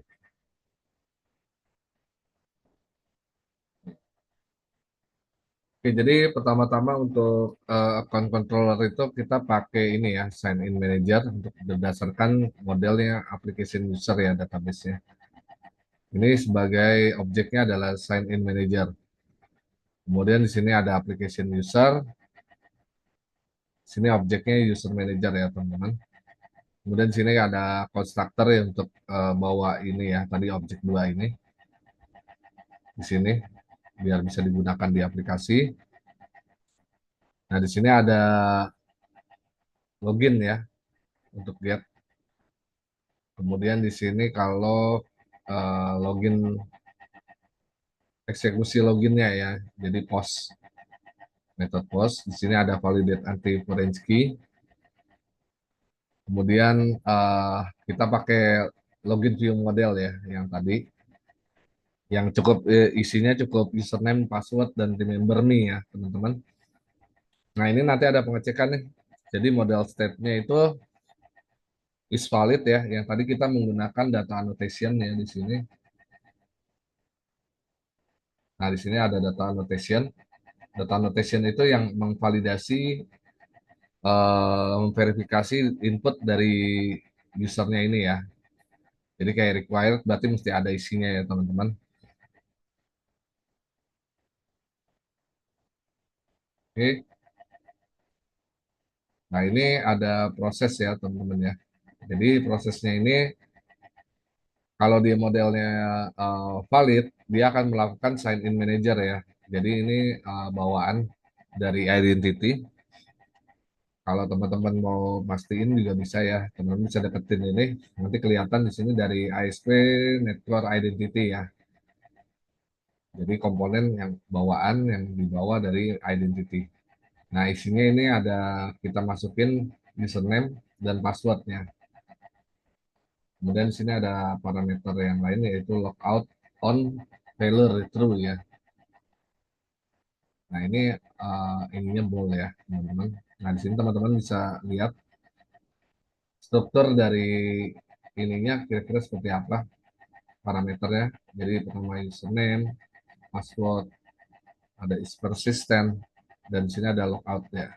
Oke, jadi pertama-tama untuk account controller itu kita pakai ini ya, sign in manager untuk berdasarkan modelnya application user ya database-nya. Ini sebagai objeknya adalah sign in manager. Kemudian di sini ada application user, sini objeknya user manager ya teman-teman. Kemudian di sini ada constructor ya untuk bawa ini ya, tadi objek dua ini di sini biar bisa digunakan di aplikasi. Nah, di sini ada login ya untuk get. Kemudian di sini kalau login eksekusi loginnya ya, jadi post method post. Di sini ada validate anti foreign key. Kemudian kita pakai login view model ya, yang tadi, yang cukup isinya cukup username, password, dan team member me ya teman-teman. Nah ini nanti ada pengecekan nih. Jadi model state-nya itu is valid ya. Yang tadi kita menggunakan data annotation ya di sini. Nah di sini ada data annotation. Data annotation itu yang memvalidasi, memverifikasi input dari usernya ini ya. Jadi kayak required berarti mesti ada isinya ya teman-teman. Oke. Nah ini ada proses ya teman-teman ya. Jadi prosesnya ini kalau dia modelnya valid, dia akan melakukan sign in manager ya. Jadi ini bawaan dari identity. Kalau teman-teman mau pastiin juga bisa ya, teman-teman bisa deketin ini. Nanti kelihatan di sini dari ASP Network Identity ya. Jadi komponen yang bawaan yang dibawa dari identity. Nah isinya ini ada kita masukin username dan passwordnya. Kemudian di sini ada parameter yang lain yaitu logout on failure true ya. Nah ini ininya bold ya teman-teman. Nah di sini teman-teman bisa lihat struktur dari ininya kira-kira seperti apa parameternya. Jadi pertama username, password, ada is persistent, dan di sini ada logout ya.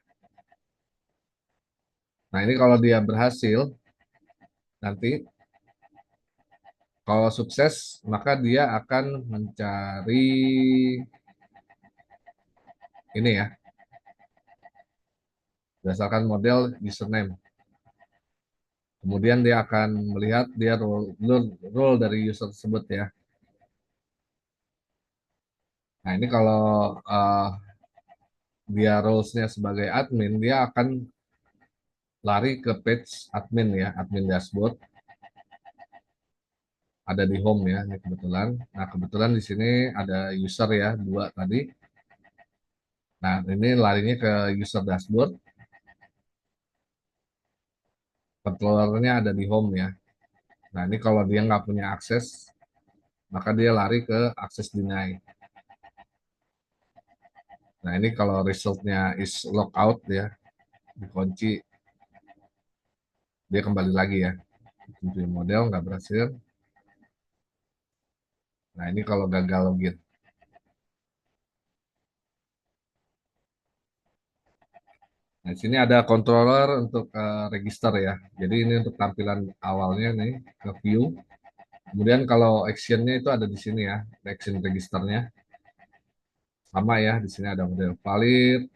Nah ini kalau dia berhasil nanti kalau sukses maka dia akan mencari ini ya berdasarkan model username. Kemudian dia akan melihat dia role dari user tersebut ya. Nah ini kalau uh, dia roles-nya sebagai admin, dia akan lari ke page admin ya, admin dashboard. Ada di home ya, ini kebetulan. Nah kebetulan di sini ada user ya, dua tadi. Nah ini larinya ke user dashboard. Controllernya ada di home ya. Nah ini kalau dia nggak punya akses, maka dia lari ke akses deny. Nah ini kalau resultnya is logout ya, dikunci, dia kembali lagi ya. Kunci model nggak berhasil. Nah ini kalau gagal login. Nah di sini ada controller untuk register ya. Jadi ini untuk tampilan awalnya nih ke view. Kemudian kalau actionnya itu ada di sini ya, action registernya sama ya. Di sini ada model valid,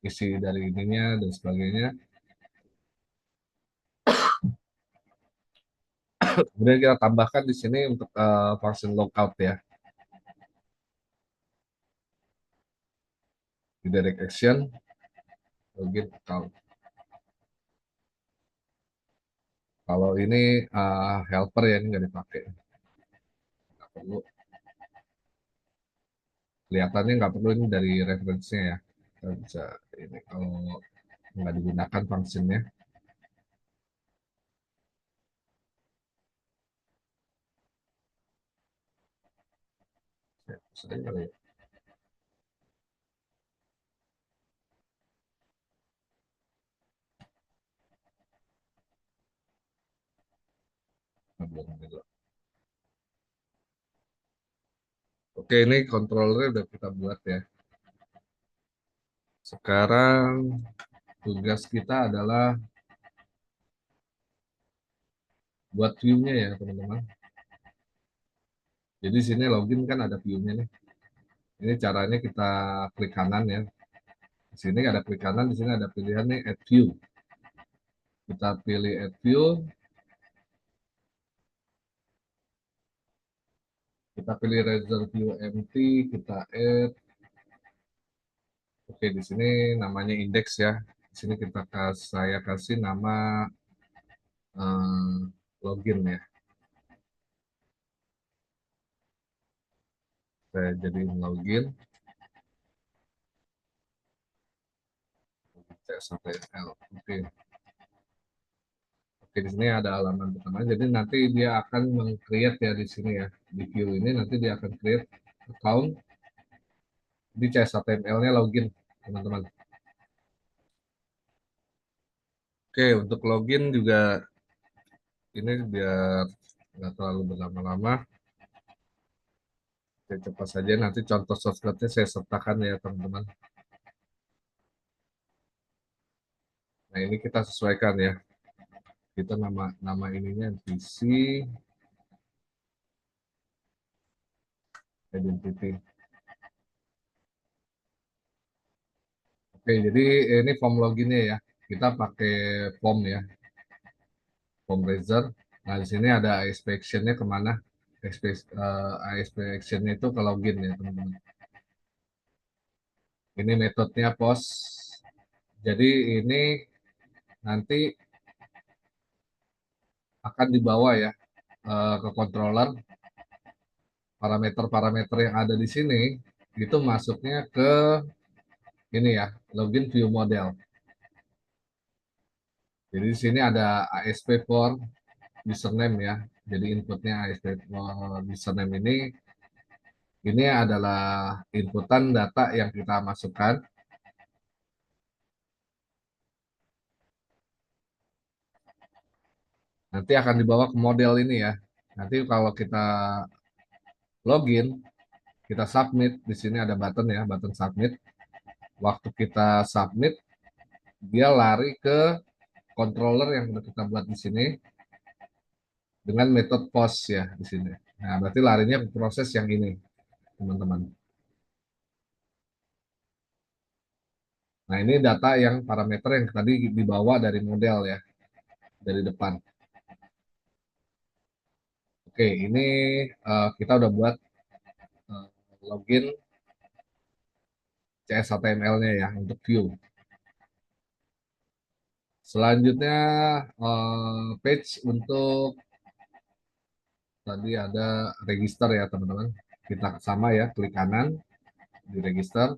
isi dari ininya dan sebagainya. Kemudian kita tambahkan di sini untuk function logout ya di direct action login account. Kalau ini helper ya ini nggak dipakai, nggak perlu, kelihatannya nggak perlu ini dari referensinya ya. Kita bisa ini kalau nggak digunakan fungsinya, ya, saya kali ya. Belum gitu. Oke ini controllernya udah kita buat ya. Sekarang tugas kita adalah buat view-nya ya teman-teman. Jadi sini login kan ada view-nya nih. Ini caranya kita klik kanan ya. Di sini ada klik kanan, di sini ada pilihan nih add view. Kita pilih add view, kita pilih reserve view empty, kita add. Oke, di sini namanya index ya. Di sini saya kasih nama login ya. Saya jadiin login. CSHTML. Oke. Oke, di sini ada halaman pertama. Jadi nanti dia akan meng-create ya di sini ya. Di view ini nanti dia akan create account di CSHTML-nya login, teman-teman. Oke, untuk login juga ini biar nggak terlalu berlama-lama. Oke, cepat saja nanti contoh shortcut-nya saya sertakan ya, teman-teman. Nah, ini kita sesuaikan ya. Kita nama nama ininya NPC identity. Oke, jadi ini form loginnya ya. Kita pakai form ya, form browser. Nah, di sini ada ASP action-nya kemana? ASP action-nya itu ke login ya, teman-teman. Ini metodenya post. Jadi ini nanti akan dibawa ya ke controller. Parameter-parameter yang ada di sini itu masuknya ke ini ya, login view model. Jadi di sini ada ASP for username ya. Jadi inputnya ASP for username ini adalah inputan data yang kita masukkan. Nanti akan dibawa ke model ini ya. Nanti kalau kita login, kita submit, di sini ada button ya, button submit. Waktu kita submit, dia lari ke controller yang sudah kita buat di sini dengan metode post ya di sini. Nah, berarti larinya ke proses yang ini, teman-teman. Nah, ini data yang parameter yang tadi dibawa dari model ya, dari depan. Oke, ini kita udah buat uh, login CSHTML-nya ya untuk view. Selanjutnya page untuk tadi ada register ya teman-teman. Kita sama ya, klik kanan di register,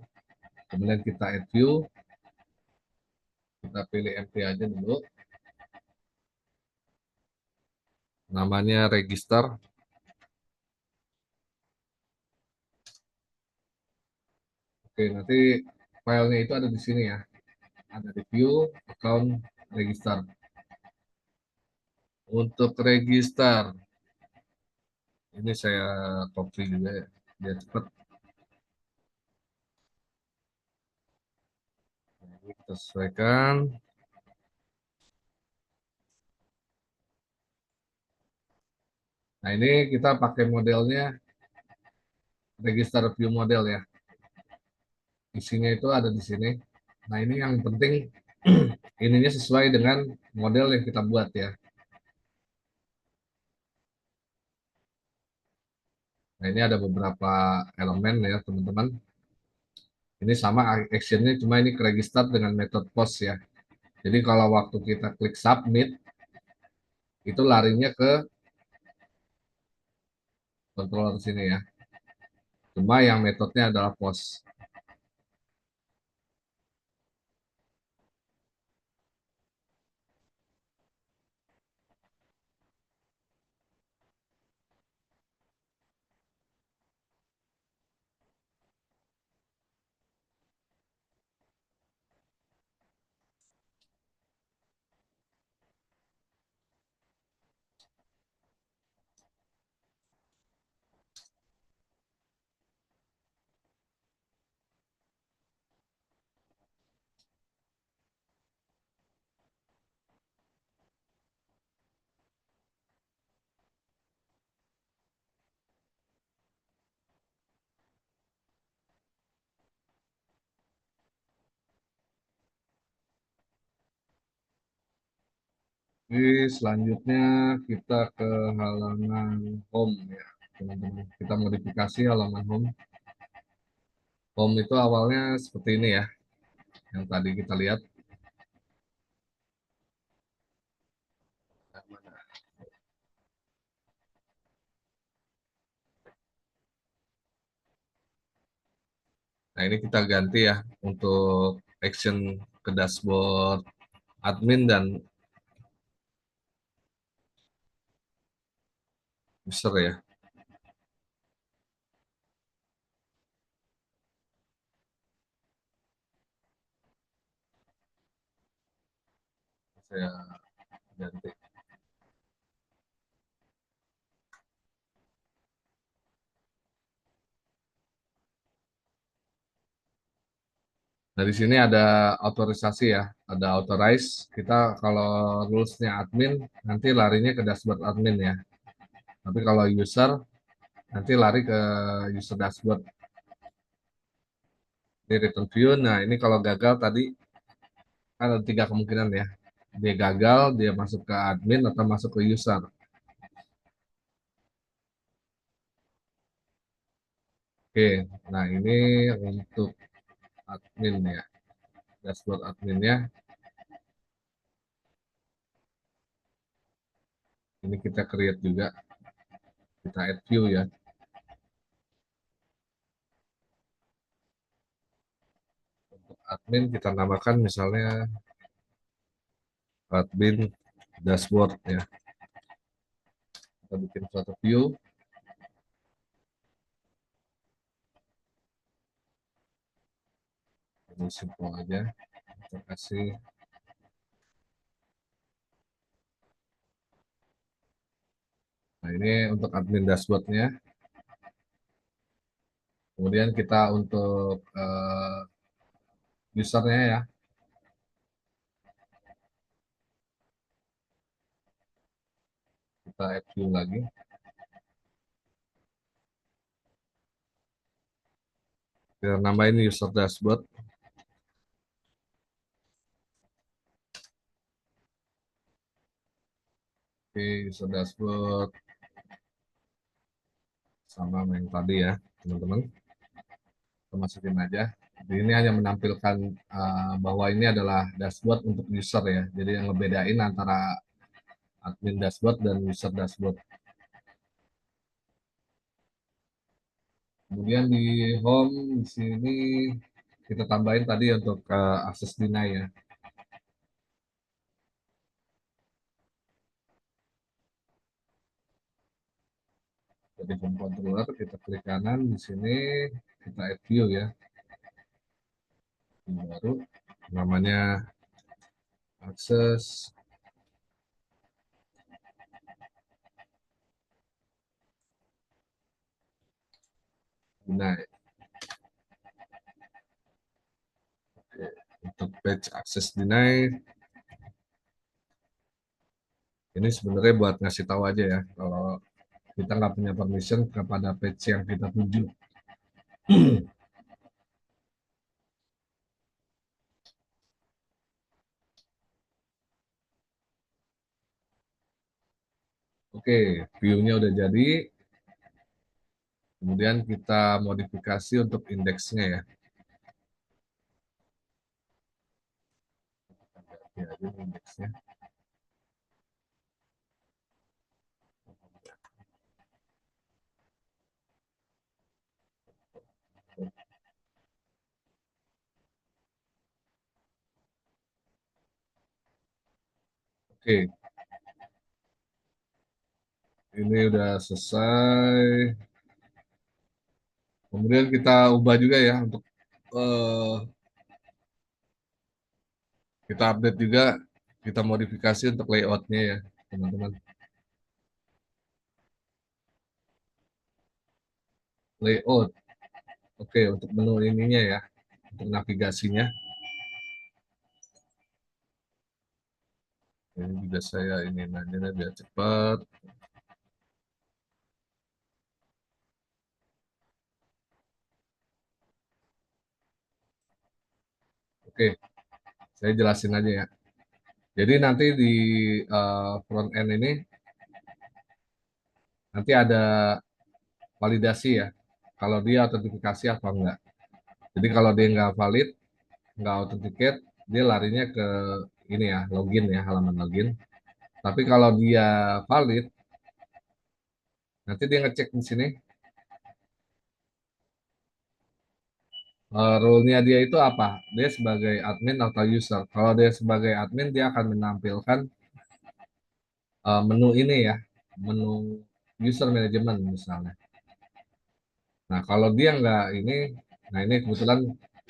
kemudian kita add view, kita pilih empty aja dulu. Namanya register. Oke, nanti filenya itu ada di sini ya. Ada di view, account, register. Untuk register, ini saya copy juga ya, biar cepat. Ini kita sesuaikan. Nah, ini kita pakai modelnya register view model ya. Isinya itu ada di sini. Nah, ini yang penting ininya sesuai dengan model yang kita buat ya. Nah, ini ada beberapa elemen ya, teman-teman. Ini sama actionnya, cuma ini ke register dengan metode post ya. Jadi kalau waktu kita klik submit, itu larinya ke controller sini ya. Cuma yang metodenya adalah post. Selanjutnya kita ke halaman home ya, teman-teman. Kita modifikasi halaman home. Home itu awalnya seperti ini ya, yang tadi kita lihat. Nah, ini kita ganti ya untuk action ke dashboard admin dan user ya. Saya ganti. Nah, di sini ada otorisasi ya, ada authorize. Kita kalau rulesnya admin, nanti larinya ke dashboard admin ya. Tapi kalau user, nanti lari ke user dashboard di return view. Nah, ini kalau gagal tadi kan ada tiga kemungkinan ya. Dia gagal, dia masuk ke admin atau masuk ke user. Oke, nah ini untuk admin ya, dashboard adminnya. Ini kita create juga, kita add view ya. Untuk admin kita namakan misalnya admin dashboard ya. Kita bikin suatu view, ini simple aja. Kita kasih, nah ini untuk admin dashboardnya. Kemudian kita untuk usernya ya, kita add view lagi. Kita nambahin user dashboard. Oke, user dashboard sama yang tadi ya, teman-teman. Kita masukin aja. Jadi ini hanya menampilkan bahwa ini adalah dashboard untuk user ya. Jadi yang ngebedain antara admin dashboard dan user dashboard. Kemudian di home di sini kita tambahin tadi untuk akses deny ya. Jadi home controller kita klik kanan di sini kita add view ya. View baru namanya akses deny. Oke. Untuk page akses deny ini sebenarnya buat ngasih tahu aja ya kalau kita nggak punya permission kepada page yang kita tuju. Oke, view-nya udah jadi. Kemudian kita modifikasi untuk indeksnya ya. Ya, ini indeksnya. Oke, ini udah selesai. Kemudian kita ubah juga ya untuk eh, kita update juga, kita modifikasi untuk layoutnya ya, teman-teman. Layout, oke untuk menu ininya ya, untuk navigasinya. Ini juga saya ini nanya biar cepat. Oke, saya jelasin aja ya. Jadi nanti di front end ini nanti ada validasi ya, kalau dia autentifikasi atau enggak. Jadi kalau dia nggak valid, nggak authenticate, dia larinya ke ini ya, login ya, halaman login. Tapi kalau dia valid, nanti dia ngecek di sini role-nya dia itu apa. Dia sebagai admin atau user. Kalau dia sebagai admin, dia akan menampilkan menu ini ya, menu user management misalnya. Nah, kalau dia nggak ini, nah ini kebetulan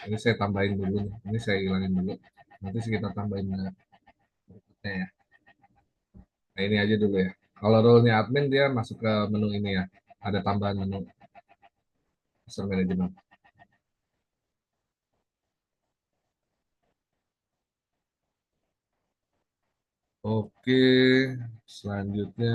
ini saya tambahin dulu nih. Ini saya hilangin dulu. Nanti kita tambahin berikutnya ya. Nah, ini aja dulu ya. Kalau role-nya admin dia masuk ke menu ini ya. Ada tambahan menu user management. Oke, selanjutnya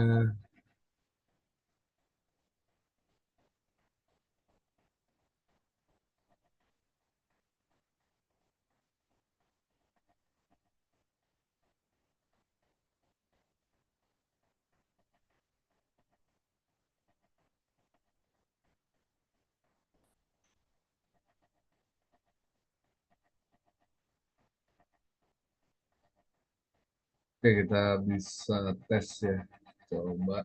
oke kita bisa tes ya. Coba.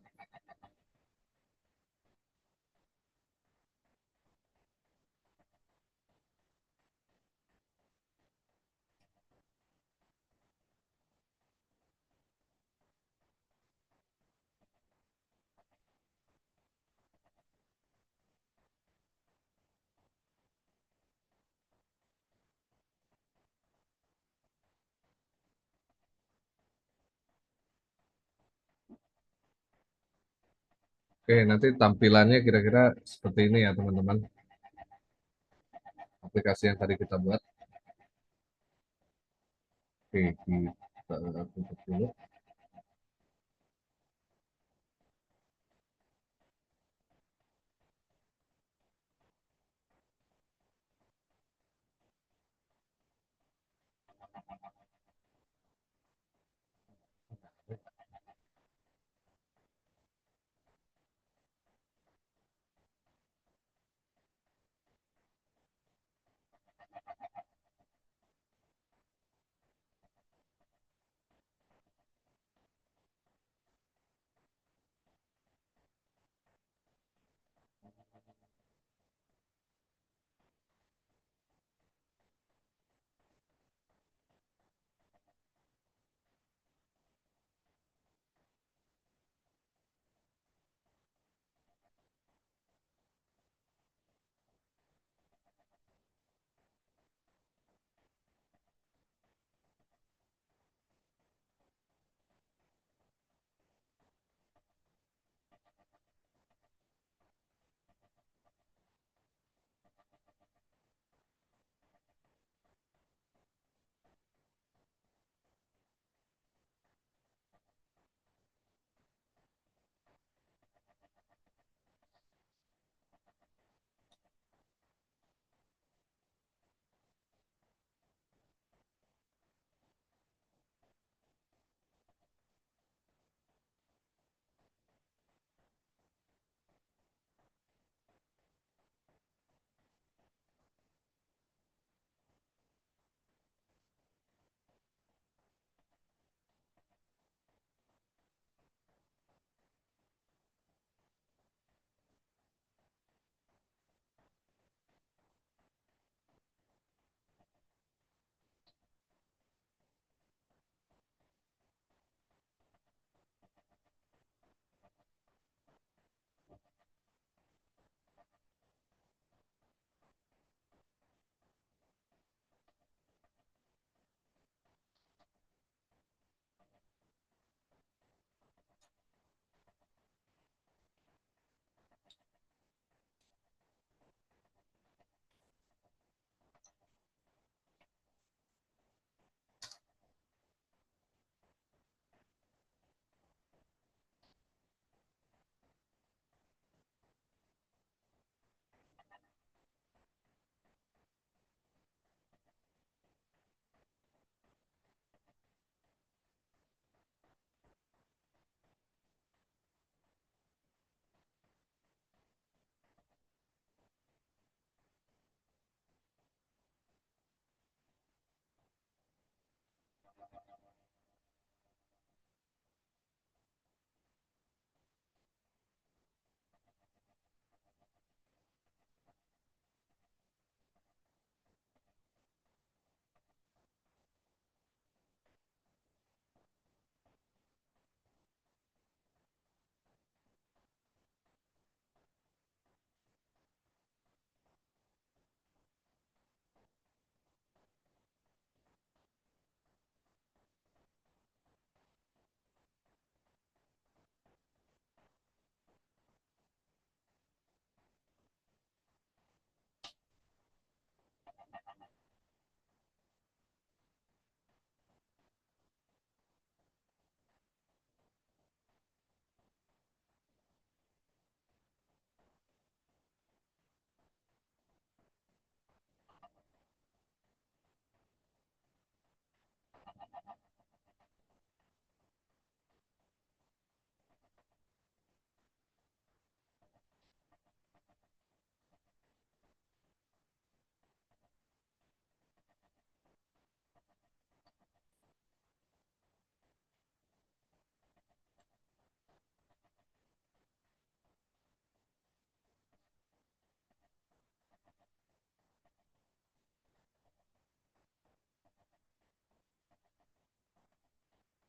Oke, nanti tampilannya kira-kira seperti ini ya teman-teman. Aplikasi yang tadi kita buat. Oke, kita tutup dulu.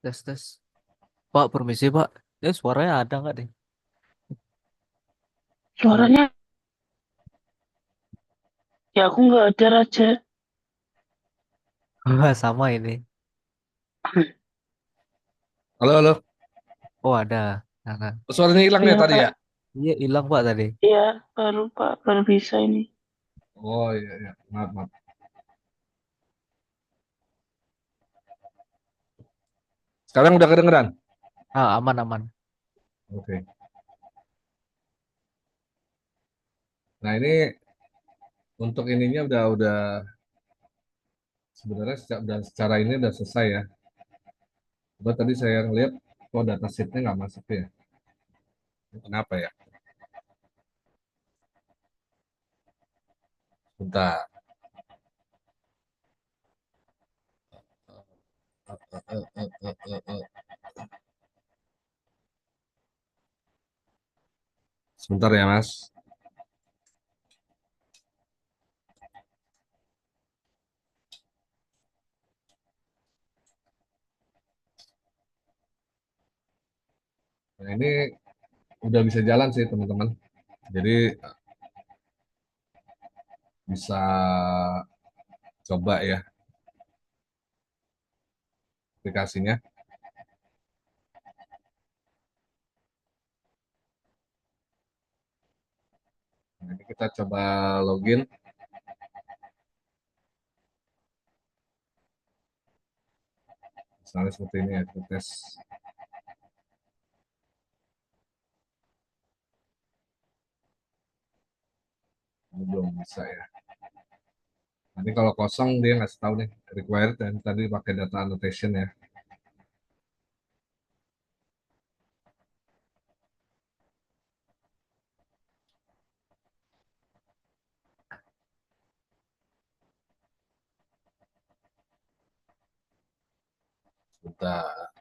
Tes tes. Pak, permisi Pak. Suaranya ada nggak deh? Suaranya ya aku nggak ada Raja. Sama ini. Halo, halo. Oh ada. Nah. Suaranya hilang ya Iya tadi Pak, ya? Iya hilang Pak tadi. iya baru Pak baru bisa ini. Oh iya, iya. Maaf, maaf. Sekarang udah kedengeran? Aman aman. Oke. Nah ini untuk ininya udah sebenarnya secara ini udah selesai ya. Coba tadi saya ngeliat kok data sheetnya nggak masuk ya. Ini kenapa ya? Bentar. Sebentar ya Mas. Nah ini udah bisa jalan sih teman-teman. Jadi bisa coba ya aplikasinya. Nah, ini kita coba login. Misalnya seperti ini ya, kita tes. Ini belum bisa ya. Nanti kalau kosong dia ngasih tahu nih required dan tadi pakai data annotation ya. Bentar.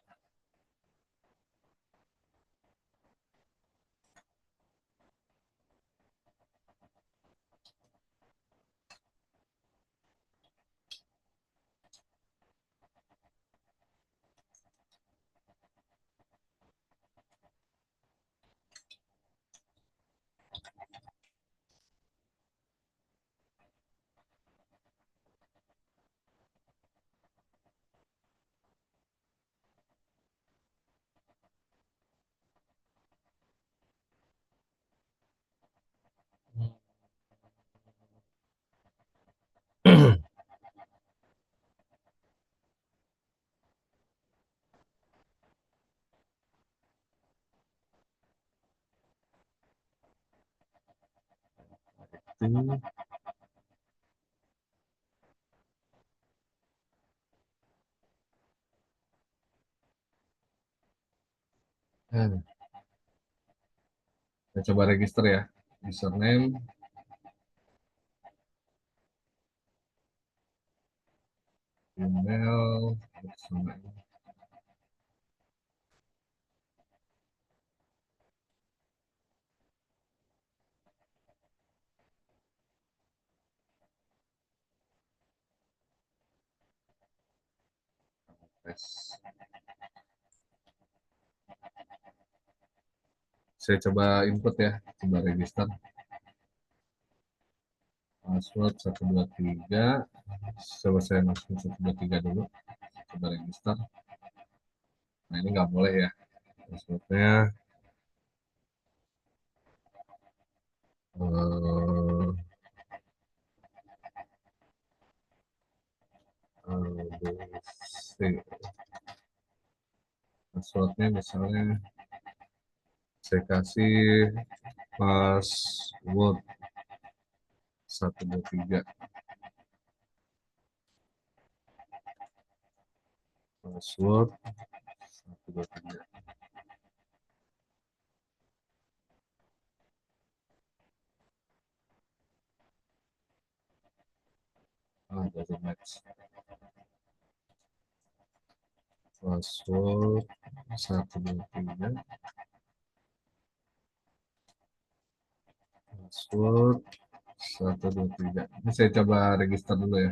Ini, nah, kita coba register ya. Username, email, sama tes. Saya coba input ya, coba register. Password 123. Coba saya masukin 123 dulu. Coba register. Nah ini nggak boleh ya. Passwordnya eh, ABC. Passwordnya misalnya saya kasih password 123. Password 123. Ah, doesn't match. Password 123. Password 123. Ini saya coba register dulu ya.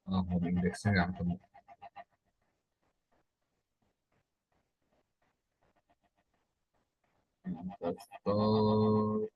Oh, home indeksnya nggak ketemu. Investor,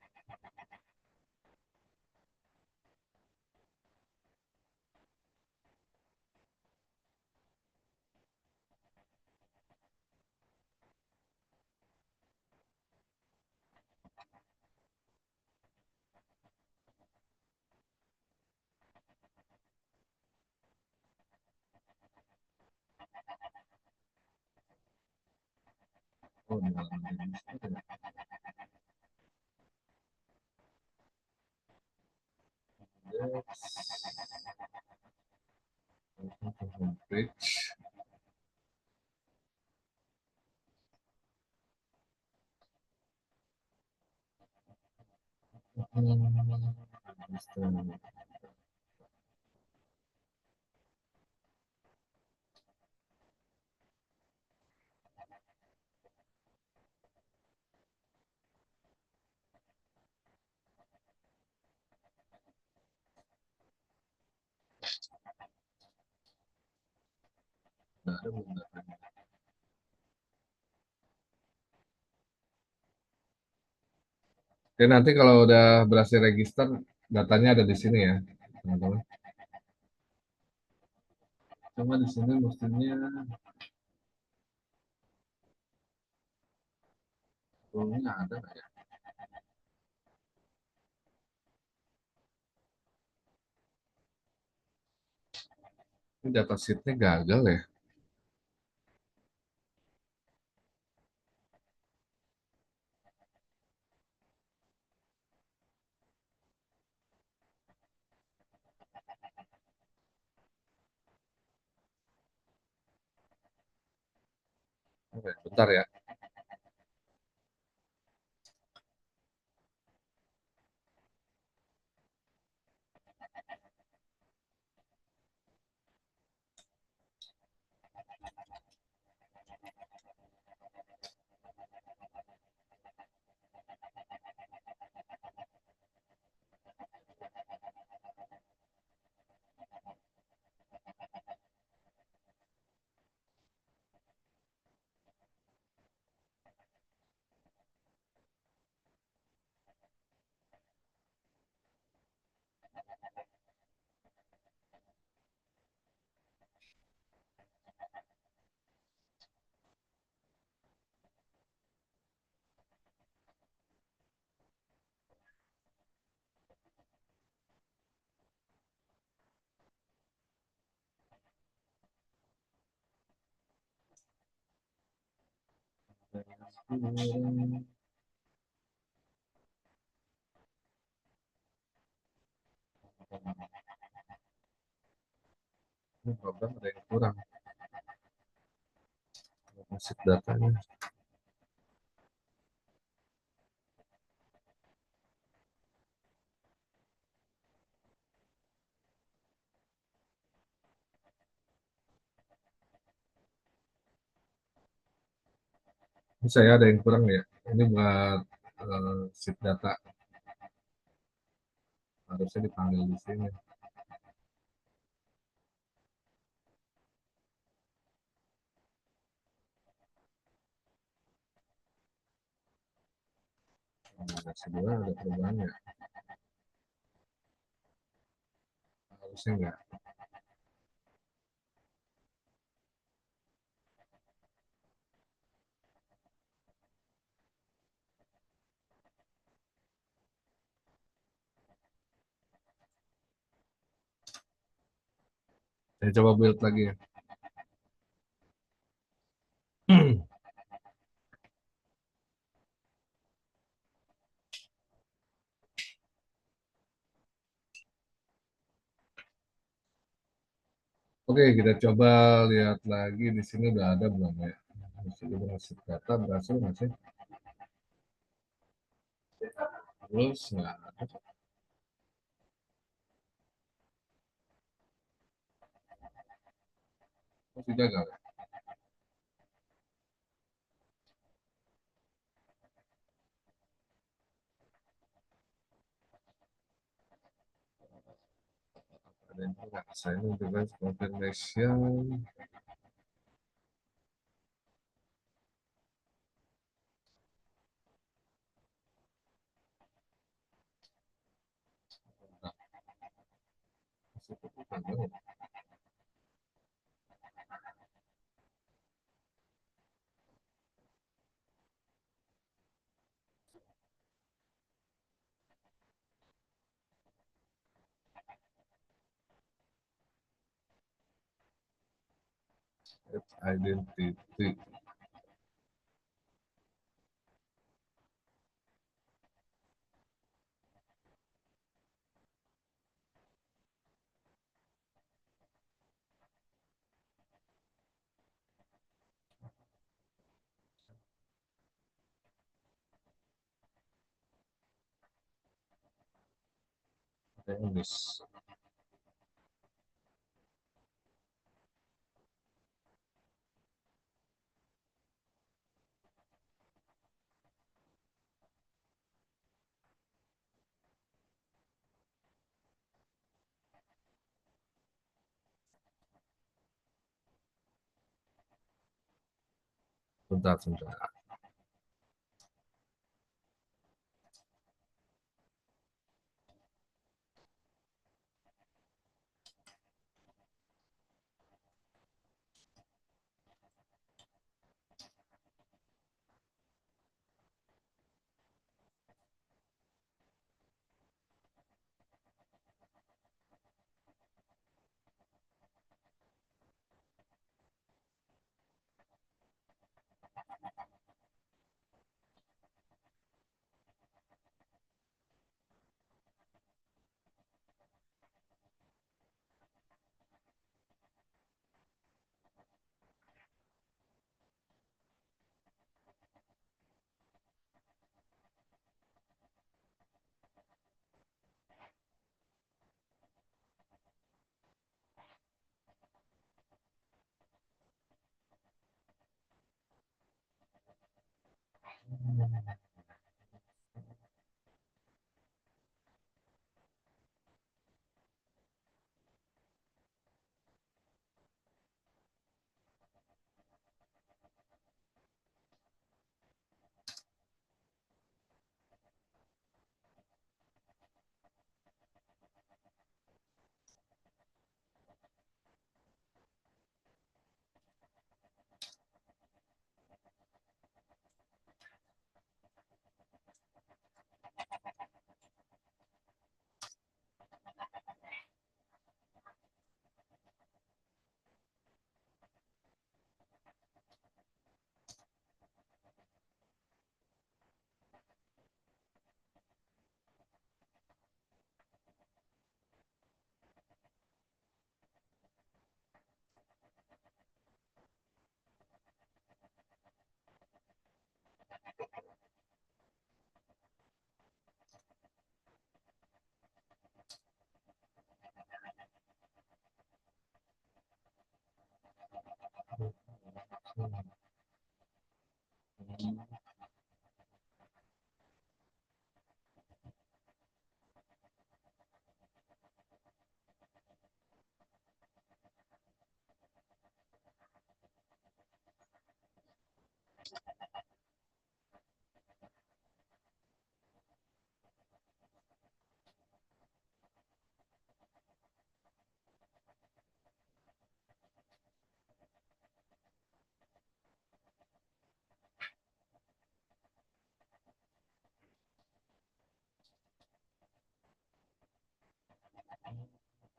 oh, di halaman investor ya. Indeks, homepage. Investor. Nggak ada belum datanya. Oke, nanti kalau udah berhasil register, datanya ada di sini ya, teman-teman. Cuma di sini mestinya rule-nya ada nggak ya? Ini data sheet-nya gagal ya. Oke, bentar ya. Ini program ada yang kurang. Masuk datanya. Ini saya ada yang kurang ya. Ini buat sheet data. Harusnya dipanggil di sini. Ada sebelah ada perubahannya. Harusnya enggak. Saya coba build lagi ya. Oke, kita coba lihat lagi di sini udah ada belum ya? Di sini berhasil data berhasil nggak sih? Terus nggak ada. Masih gagal ya? Ada ini nggak sign in device confirmation. Nah, masih kebuka dong. App identity. English. Sebentar, sebentar.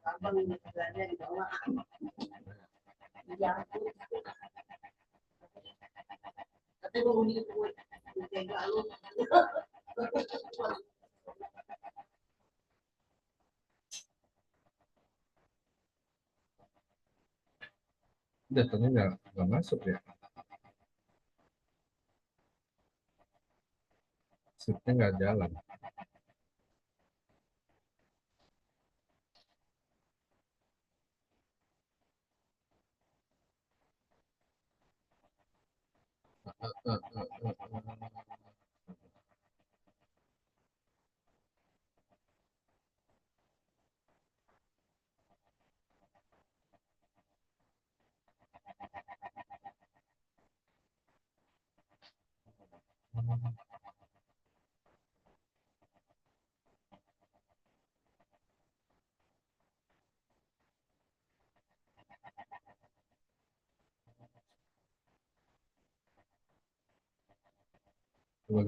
Abang ini berada di bawah. Yang tapi mau jaga lu. Datanya nggak masuk ya. Sipnya nggak jalan. Coba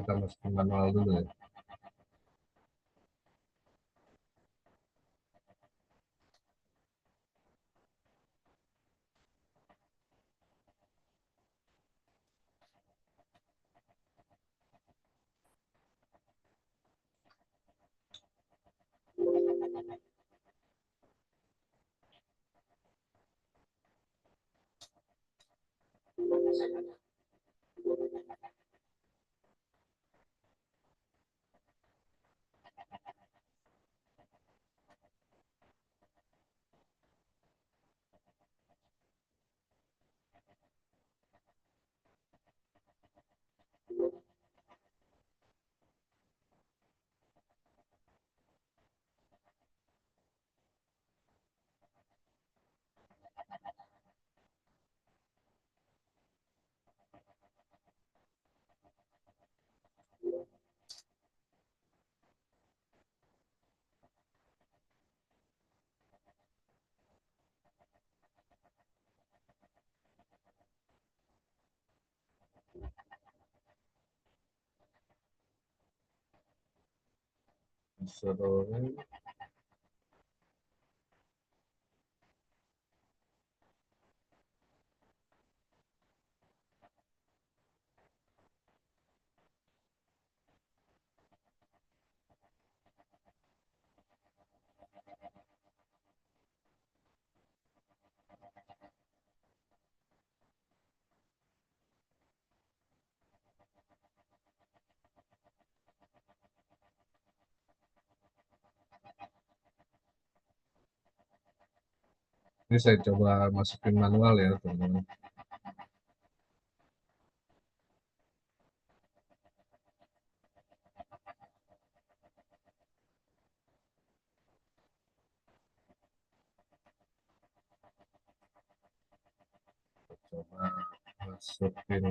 kita masukin manual dulu ya. Disuruh ini saya coba masukin manual ya teman-teman. Coba masukin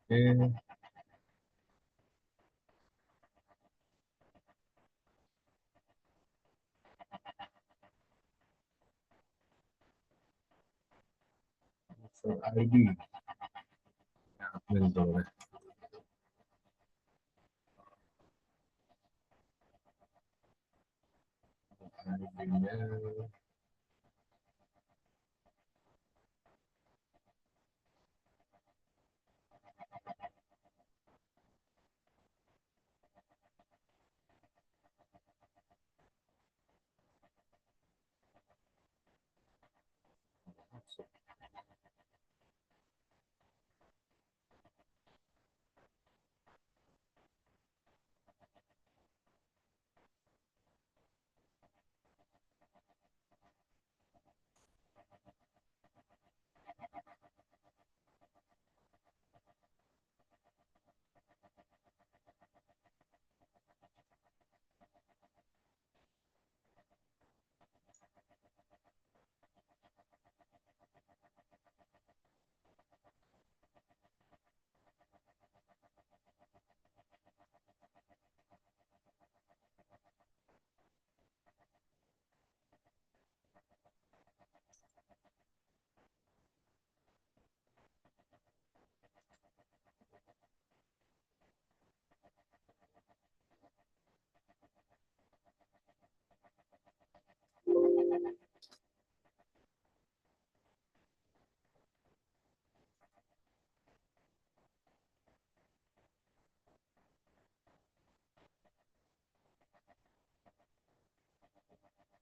oke. User ID admin tuh ya. ID-nya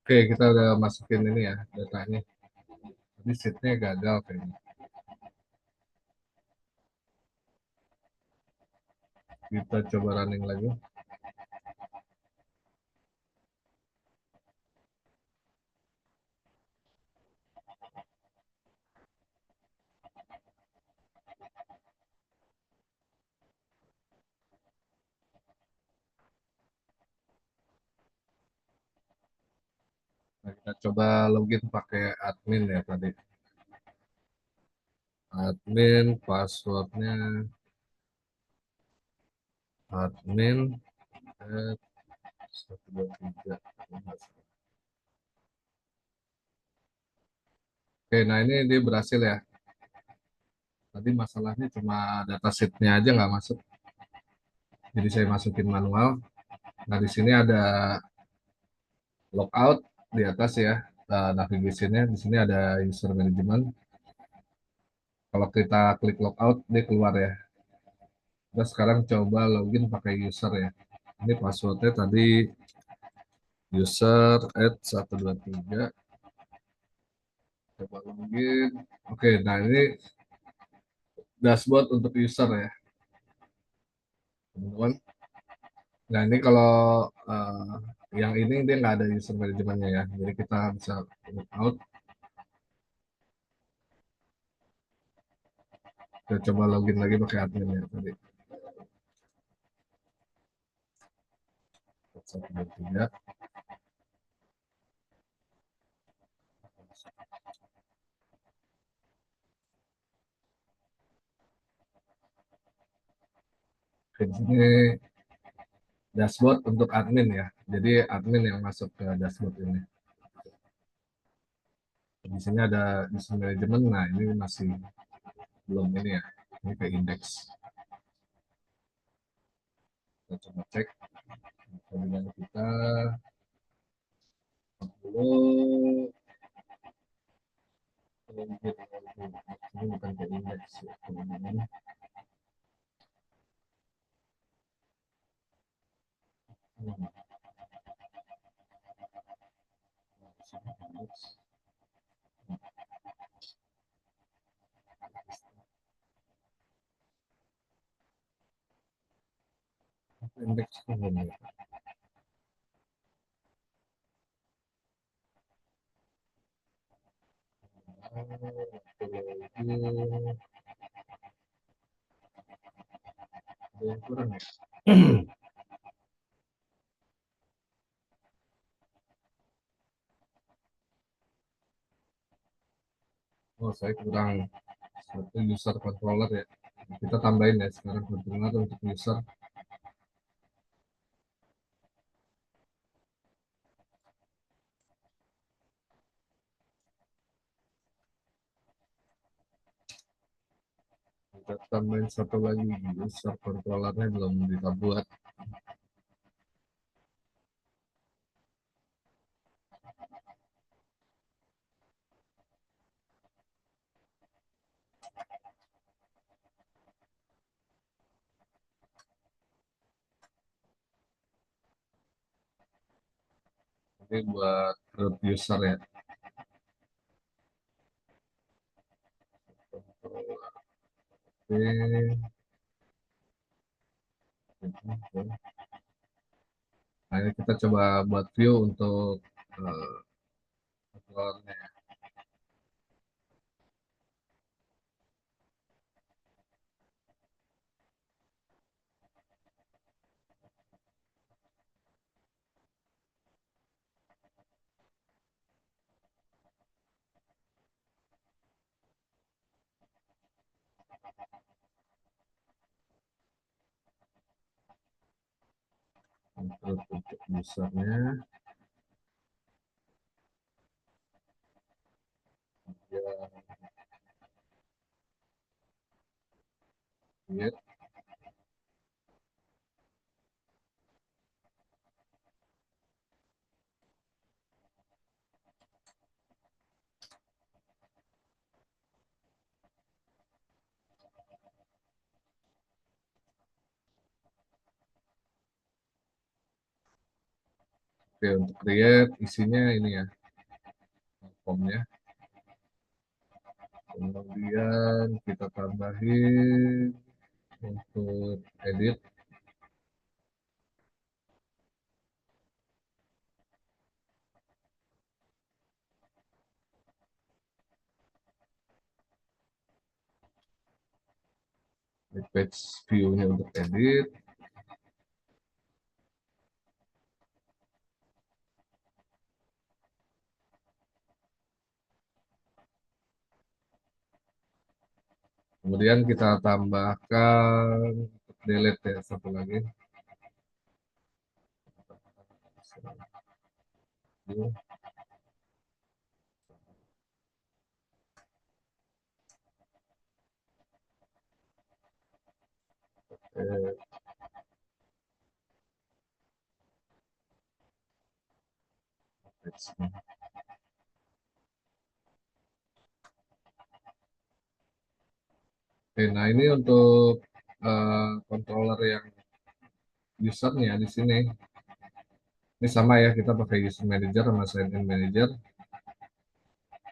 Oke, kita udah masukin ini ya datanya. Tapi sheet-nya gagal kayaknya. Kita coba running lagi. Nah, kita coba login pakai admin ya tadi. Admin, passwordnya admin at 123. Oke, nah ini dia berhasil ya. Tadi masalahnya cuma data sheet-nya aja nggak masuk. Jadi saya masukin manual. Nah di sini ada logout di atas ya. Navigasinya di sini ada user management. Kalau kita klik logout dia keluar ya. Kita sekarang coba login pakai user ya. Ini passwordnya tadi user at 123. Coba login. Oke, nah ini dashboard untuk user ya, teman-teman. Nah ini kalau eh, yang ini dia nggak ada user manajemennya ya. Jadi kita bisa log out. Kita coba login lagi pakai admin ya tadi. 123. Oke, di sini dashboard untuk admin ya. Jadi admin yang masuk ke dashboard ini. Di sini ada user management. Nah ini masih belum ini ya. Ini ke index. Kita coba cek jaringan kita 40. Ini bukan ke indeks ya, teman-teman. Indeks belum ya. Ada yang kurang ya. Oh, saya kurang satu user controller ya. Kita tambahin ya sekarang controller untuk user. Kita tambahin satu lagi user controllernya belum kita buat. Ini buat root user ya. Oke. Nah, ini kita coba buat view untuk eh, controllernya. Untuk usernya ya, create. Oke, untuk create isinya ini ya, formnya. Kemudian kita tambahin untuk edit. Di page view-nya untuk edit. Kemudian kita tambahkan delete ya, satu lagi. Oke, nah ini untuk controller yang usernya di sini. Ini sama ya, kita pakai user manager sama sign in manager.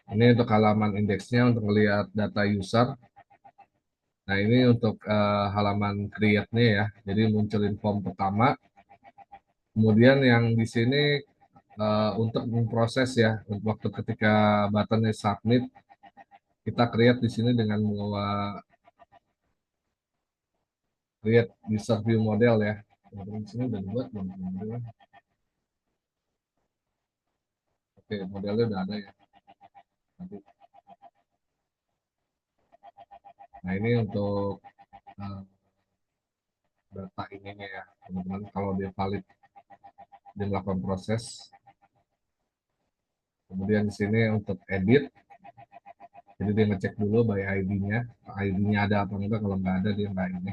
Ini untuk halaman indeksnya untuk melihat data user. Nah ini untuk halaman create-nya ya. Jadi munculin form pertama. Kemudian yang di sini untuk memproses ya, untuk waktu ketika buttonnya submit, kita create di sini dengan membawa create user view model ya. Di sini udah dibuat belum? Oke, modelnya udah ada ya. Nanti. Nah ini untuk data ininya ya, teman-teman. Kalau dia valid, dia melakukan proses. Kemudian di sini untuk edit, jadi dia ngecek dulu by ID-nya, ID-nya ada apa enggak. Kalau nggak ada dia nggak ini.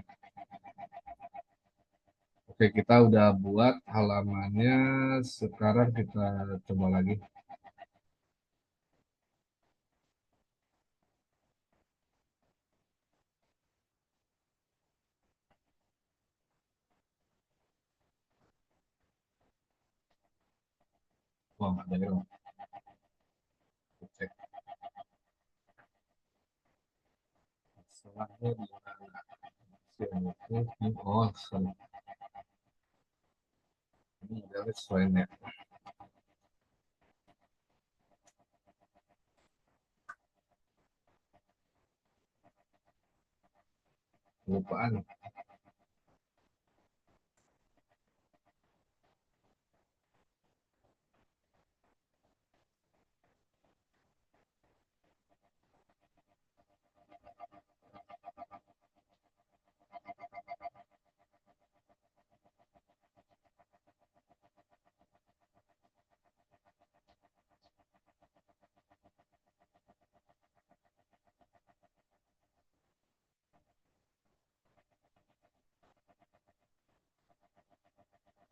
Oke, kita udah buat halamannya. Sekarang kita coba lagi. Wah, nggak ada error. Cek. Masalahnya di mana? Oh, sorry. Ini modelnya sesuai ya. Kelupaan.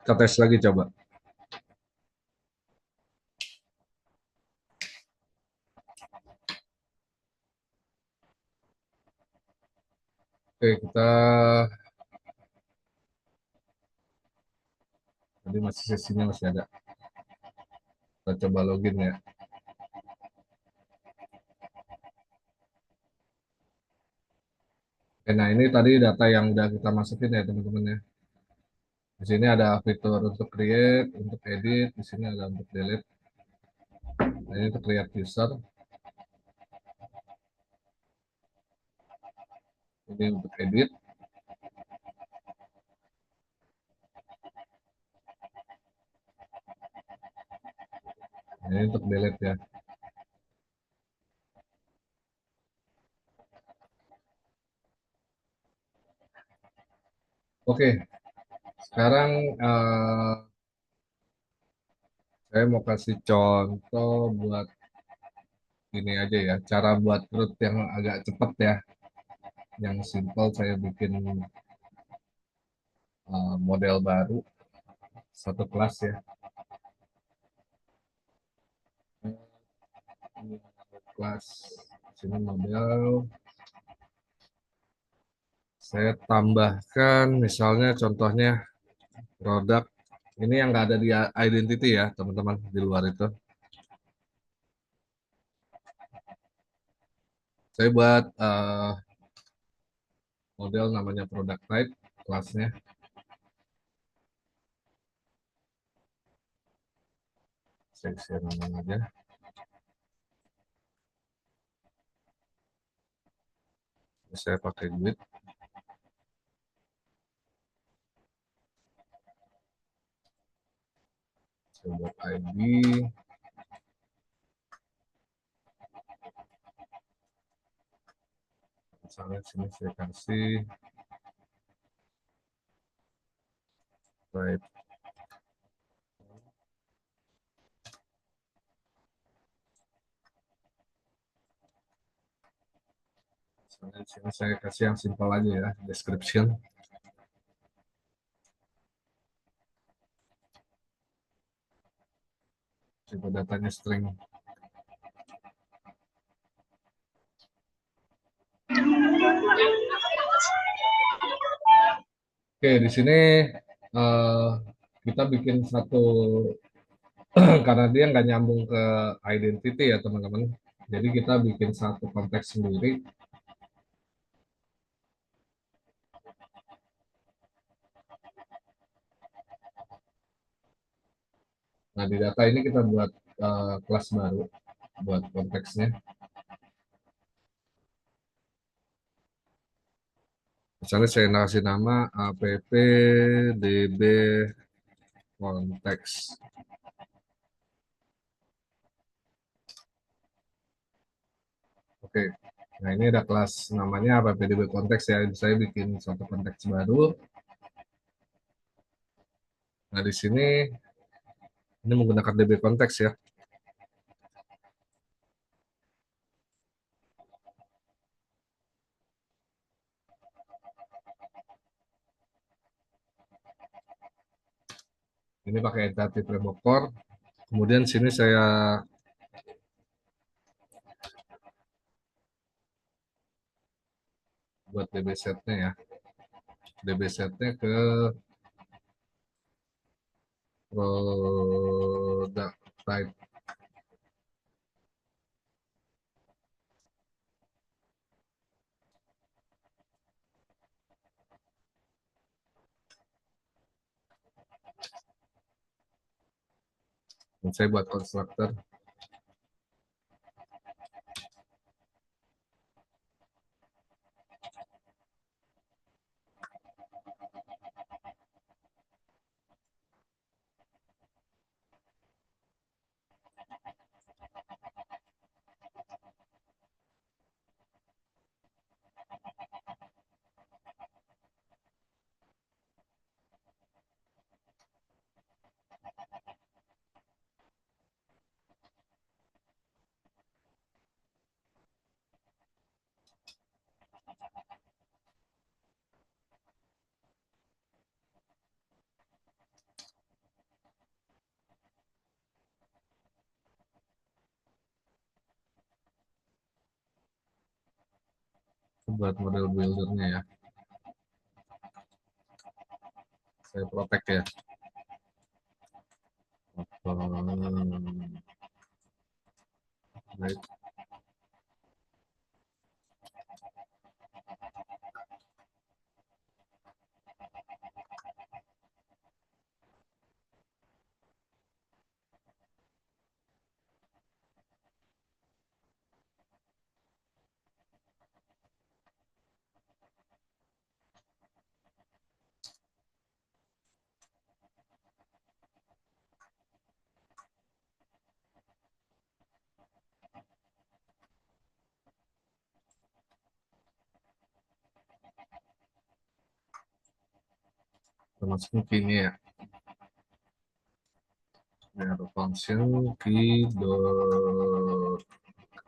Kita tes lagi coba. Oke, kita tadi masih sesinya masih ada. Kita coba login ya. Oke, nah ini tadi data yang udah kita masukin ya teman-teman ya. Di sini ada fitur untuk create, untuk edit, di sini ada untuk delete. Nah, ini untuk create user. Ini untuk edit. Nah, ini untuk delete ya. Oke, sekarang saya mau kasih contoh buat ini aja ya. Cara buat root yang agak cepat ya. Yang simple saya bikin model baru. Satu kelas ya. Kelas. Sini model. Saya tambahkan misalnya contohnya produk Ini yang nggak ada di identity ya, teman-teman, di luar itu. Saya buat model namanya product type, kelasnya. Saya share namanya aja. Saya pakai grid. Saya buat ID. Misalnya sini saya kasih type. Misalnya di sini saya kasih yang simpel aja ya, description. Coba datanya string. Oke, di sini eh, kita bikin satu karena dia nggak nyambung ke identity ya teman-teman. Jadi kita bikin satu konteks sendiri. Nah di data ini kita buat kelas baru buat konteksnya. Misalnya saya kasih nama appdb konteks. Oke, nah ini ada kelas namanya appdb konteks ya. Saya bikin satu konteks baru. Nah di sini ini menggunakan db konteks ya. Ini pakai entity framework core. Kemudian sini saya buat db setnya ya. Db setnya ke product type. Dan saya buat konstruktor. Buat model buildernya ya. Saya protect ya. Baik. Termasuk key-nya ya. Ada function key dot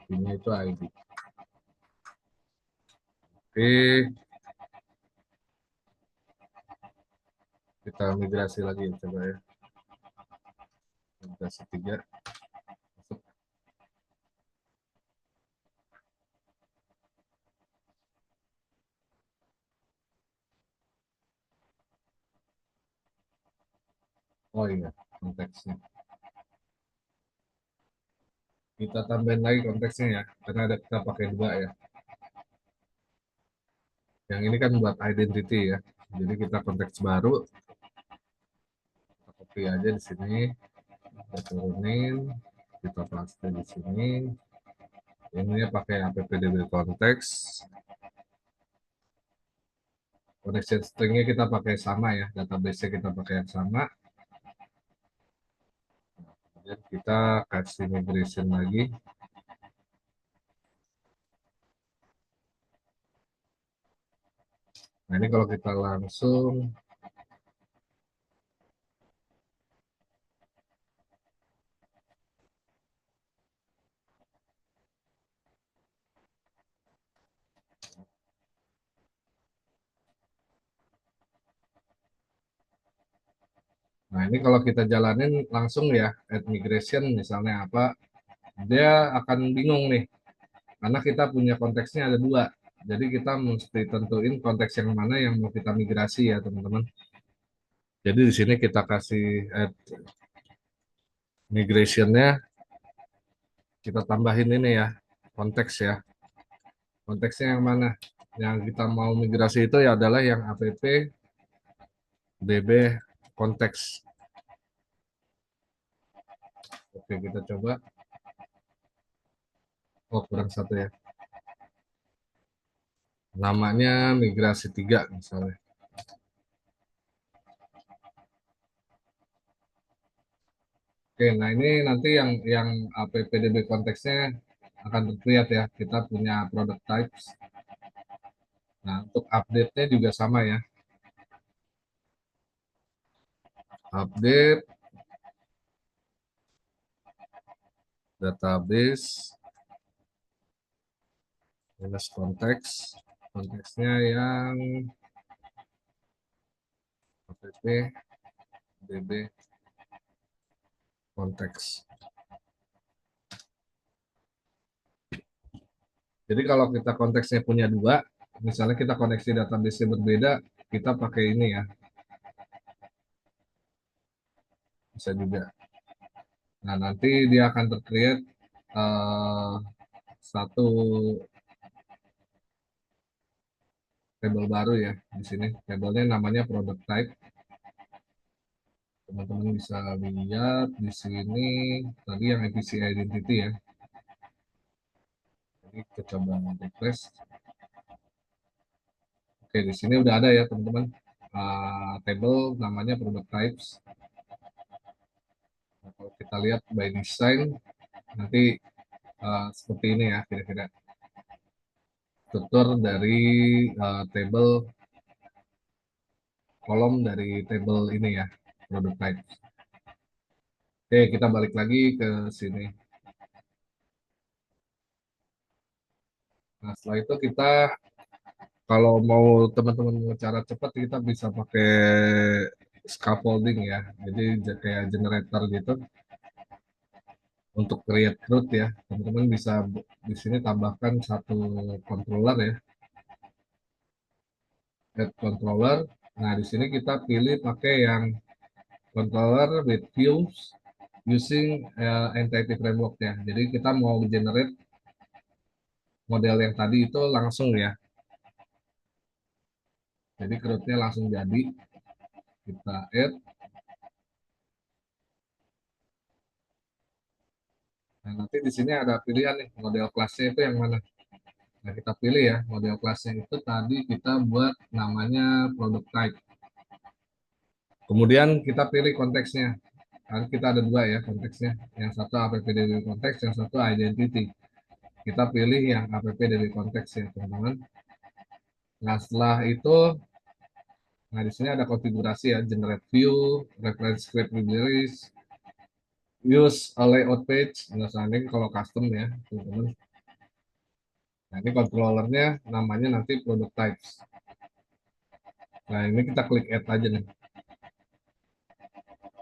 key-nya itu ID. Oke, kita migrasi lagi coba ya. Migrasi 3. Masuk. Oh iya, konteksnya. Kita tambahin lagi konteksnya ya, karena ada kita pakai dua ya. Yang ini kan buat identity ya. Jadi kita konteks baru, kita copy aja di sini, kita turunin, kita paste di sini. Ini pakai appdb konteks. Connection stringnya kita pakai sama ya, database-nya kita pakai yang sama. Kemudian kita kasih migration lagi. Nah ini kalau kita langsung Nah, ini kalau kita jalanin langsung ya, add migration misalnya apa, dia akan bingung nih, karena kita punya konteksnya ada dua. Jadi kita mesti tentuin konteks yang mana yang mau kita migrasi ya, teman-teman. Jadi di sini kita kasih add migration-nya, kita tambahin ini ya, konteks ya. Konteksnya yang mana? Yang kita mau migrasi itu ya adalah yang app db konteks. Oke, kita coba. Oh, kurang satu ya. Namanya migrasi 3 misalnya. Oke, nah ini nanti yang appdb konteksnya akan terlihat ya. Kita punya product types. Nah, untuk update-nya juga sama ya. Update database minus konteks. Konteksnya yang appdb konteks. Jadi kalau kita konteksnya punya dua, misalnya kita koneksi database berbeda, kita pakai ini ya. Bisa juga. Nah, nanti dia akan tercreate satu table baru ya di sini. Tabelnya namanya product type. Teman-teman bisa lihat di sini tadi yang APC identity ya. Jadi kita coba refresh. Oke, di sini udah ada ya teman-teman. Table namanya product types. Nah, kalau kita lihat by design nanti seperti ini ya kira-kira. Struktur dari table kolom dari table ini ya product type. Oke, kita balik lagi ke sini. Nah, setelah itu kita kalau mau teman-teman mau cara cepat kita bisa pakai scaffolding ya. Jadi kayak generator gitu untuk create root ya. Teman-teman bisa di sini tambahkan satu controller ya. Add controller. Nah, di sini kita pilih pakai yang controller with views using entity framework ya. Jadi kita mau generate model yang tadi itu langsung ya. Jadi rootnya langsung jadi. Kita add. Nah, nanti di sini ada pilihan nih, model kelasnya itu yang mana. Nah, kita pilih ya, model kelasnya itu tadi kita buat namanya product type. Kemudian kita pilih konteksnya. Kan kita ada dua ya konteksnya. Yang satu appdb konteks, yang satu identity. Kita pilih yang appdb konteks ya, teman-teman. Nah, setelah itu, nah di sini ada konfigurasi ya, generate view, reference script libraries, use a layout page, misalnya kalau custom ya, teman-teman. Nah, ini controllernya namanya nanti product types. Nah, ini kita klik add aja nih.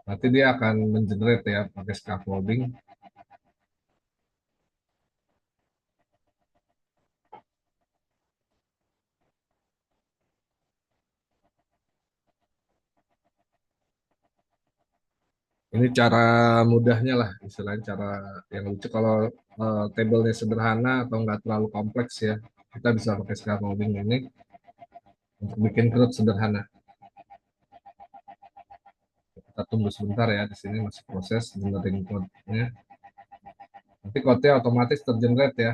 Nanti dia akan mengenerate ya pakai scaffolding. Ini cara mudahnya lah, istilahnya cara yang lucu kalau tabelnya sederhana atau nggak terlalu kompleks ya. Kita bisa pakai scaffolding ini untuk bikin code sederhana. Kita tunggu sebentar ya, di sini masih proses generating code-nya. Nanti code-nya otomatis tergenerate ya.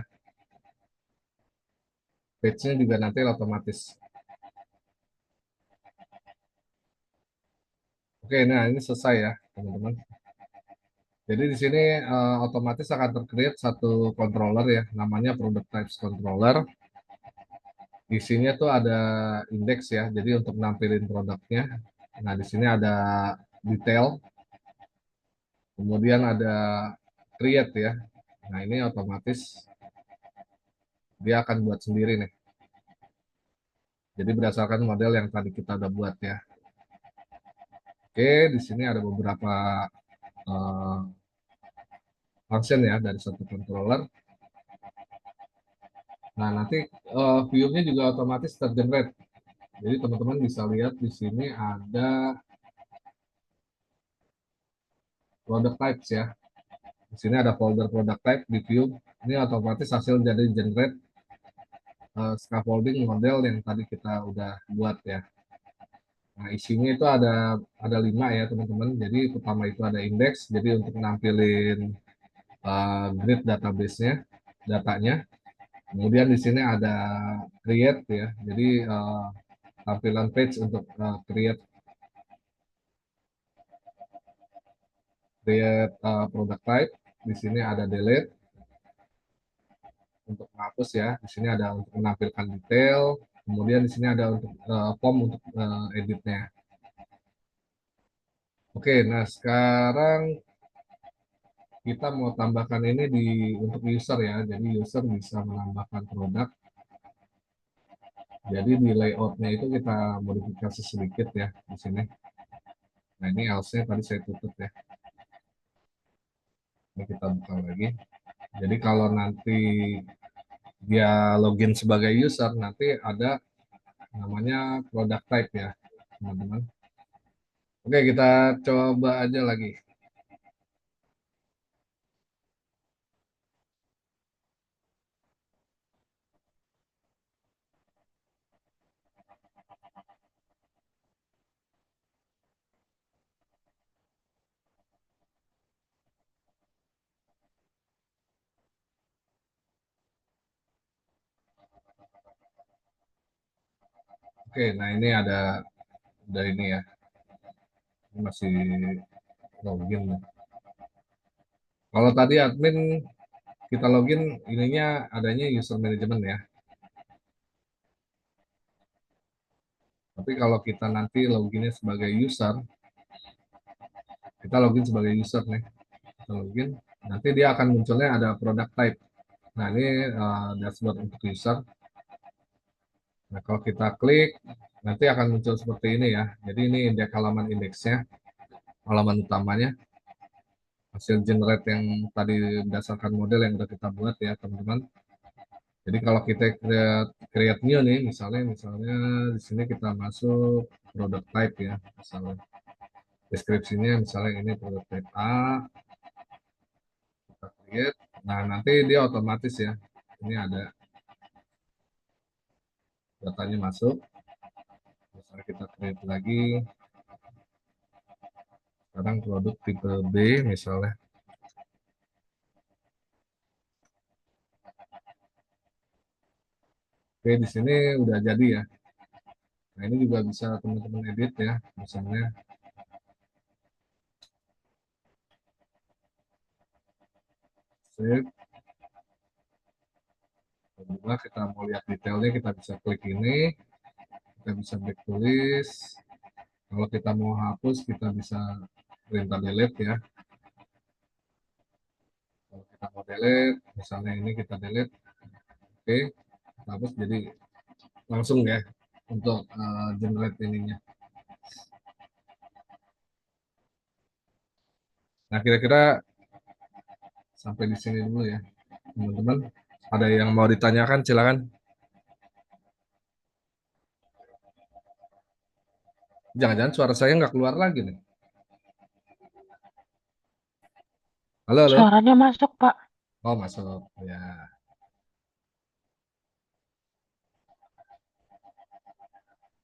Page-nya juga nanti otomatis. Oke, nah ini selesai ya, teman-teman. Jadi di sini otomatis akan tercreate satu controller ya, namanya product types controller. Isinya tuh ada indeks ya, jadi untuk nampilin produknya. Nah, di sini ada detail, kemudian ada create ya. Nah, ini otomatis dia akan buat sendiri nih. Jadi berdasarkan model yang tadi kita udah buat ya. Oke, di sini ada beberapa uh, function ya dari satu controller. Nah, nanti view-nya juga otomatis tergenerate. Jadi teman-teman bisa lihat di sini ada product types ya. Di sini ada folder product type di view. Ini otomatis hasil jadi generate scaffolding model yang tadi kita udah buat ya. Nah, isinya itu ada 5 ya teman-teman. Jadi pertama itu ada indeks. Jadi untuk nampilin grid database-nya, datanya. Kemudian di sini ada create ya. Jadi tampilan page untuk create product type. Di sini ada delete untuk menghapus ya. Di sini ada untuk menampilkan detail. Kemudian di sini ada untuk form untuk editnya. Oke, nah sekarang kita mau tambahkan ini untuk user ya. Jadi user bisa menambahkan produk. Jadi di layoutnya itu kita modifikasi sedikit ya di sini. Nah ini else-nya tadi saya tutup ya. Ini kita buka lagi. Jadi kalau nanti dia login sebagai user, nanti ada namanya product type ya, teman-teman. Oke, kita coba aja lagi. Oke, nah ini ada ini ya. Ini masih login. Kalau tadi admin kita login, ininya adanya user management ya. Tapi kalau kita nanti loginnya sebagai user, kita login sebagai user nih. Kita login, nanti dia akan munculnya ada product type. Nah ini dashboard untuk user. Nah kalau kita klik, nanti akan muncul seperti ini ya. Jadi ini indeks halaman indeksnya, halaman utamanya. Hasil generate yang tadi berdasarkan model yang udah kita buat ya teman-teman. Jadi kalau kita create new nih, misalnya di sini kita masuk product type ya, misalnya deskripsinya misalnya ini product type A, kita create. Nah nanti dia otomatis ya, ini ada datanya masuk. Misalnya kita create lagi, sekarang produk tipe B misalnya. Oke di sini udah jadi ya. Nah ini juga bisa teman-teman edit ya, misalnya save. Kedua kita mau lihat detailnya, kita bisa klik ini, kita bisa back tulis. Kalau kita mau hapus, kita bisa perintah delete ya. Kalau kita mau delete, misalnya ini kita delete, oke, hapus jadi langsung ya untuk generate ininya. Nah kira-kira sampai di sini dulu ya, teman-teman. Ada yang mau ditanyakan, silakan. Jangan-jangan suara saya nggak keluar lagi nih. Halo, halo. Suaranya masuk, Pak. Oh, masuk. Ya,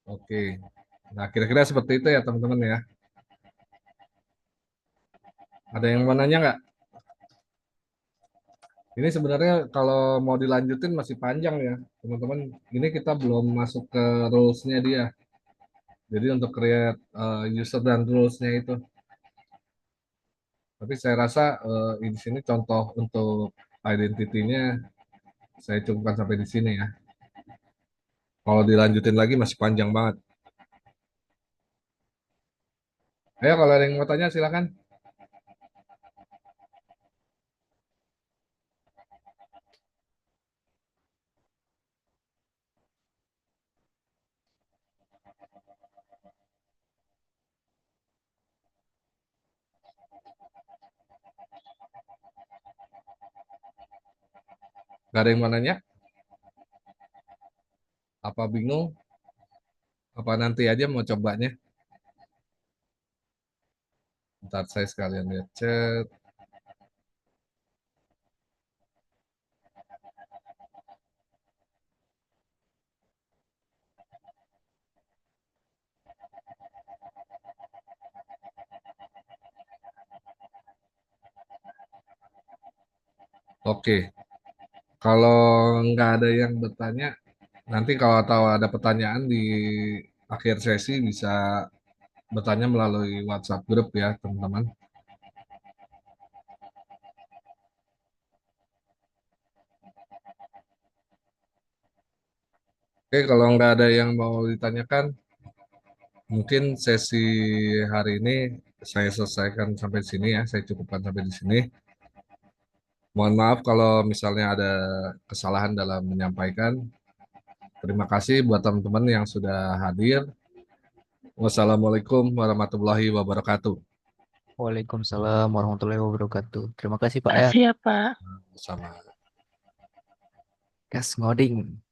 oke. Nah, kira-kira seperti itu ya, teman-teman ya. Ada yang mau nanya nggak? Ini sebenarnya kalau mau dilanjutin masih panjang ya, teman-teman. Ini kita belum masuk ke rules-nya dia. Jadi untuk create user dan rules-nya itu. Tapi saya rasa di sini contoh untuk identity-nya saya cukupkan sampai di sini ya. Kalau dilanjutin lagi masih panjang banget. Ayo kalau ada yang mau tanya silakan. Gak ada yang mau nanya? Apa bingung? Apa nanti aja mau cobanya? Ntar saya sekalian lihat chat. Oke, kalau nggak ada yang bertanya, nanti kalau tahu ada pertanyaan di akhir sesi bisa bertanya melalui WhatsApp grup ya, teman-teman. Oke, kalau nggak ada yang mau ditanyakan, mungkin sesi hari ini saya selesaikan sampai sini ya, saya cukupkan sampai di sini. Mohon maaf kalau misalnya ada kesalahan dalam menyampaikan. Terima kasih buat teman-teman yang sudah hadir. Wassalamualaikum warahmatullahi wabarakatuh. Waalaikumsalam warahmatullahi wabarakatuh. Terima kasih Pak ya. Kasih ya, Pak. Sama. Gas ngoding.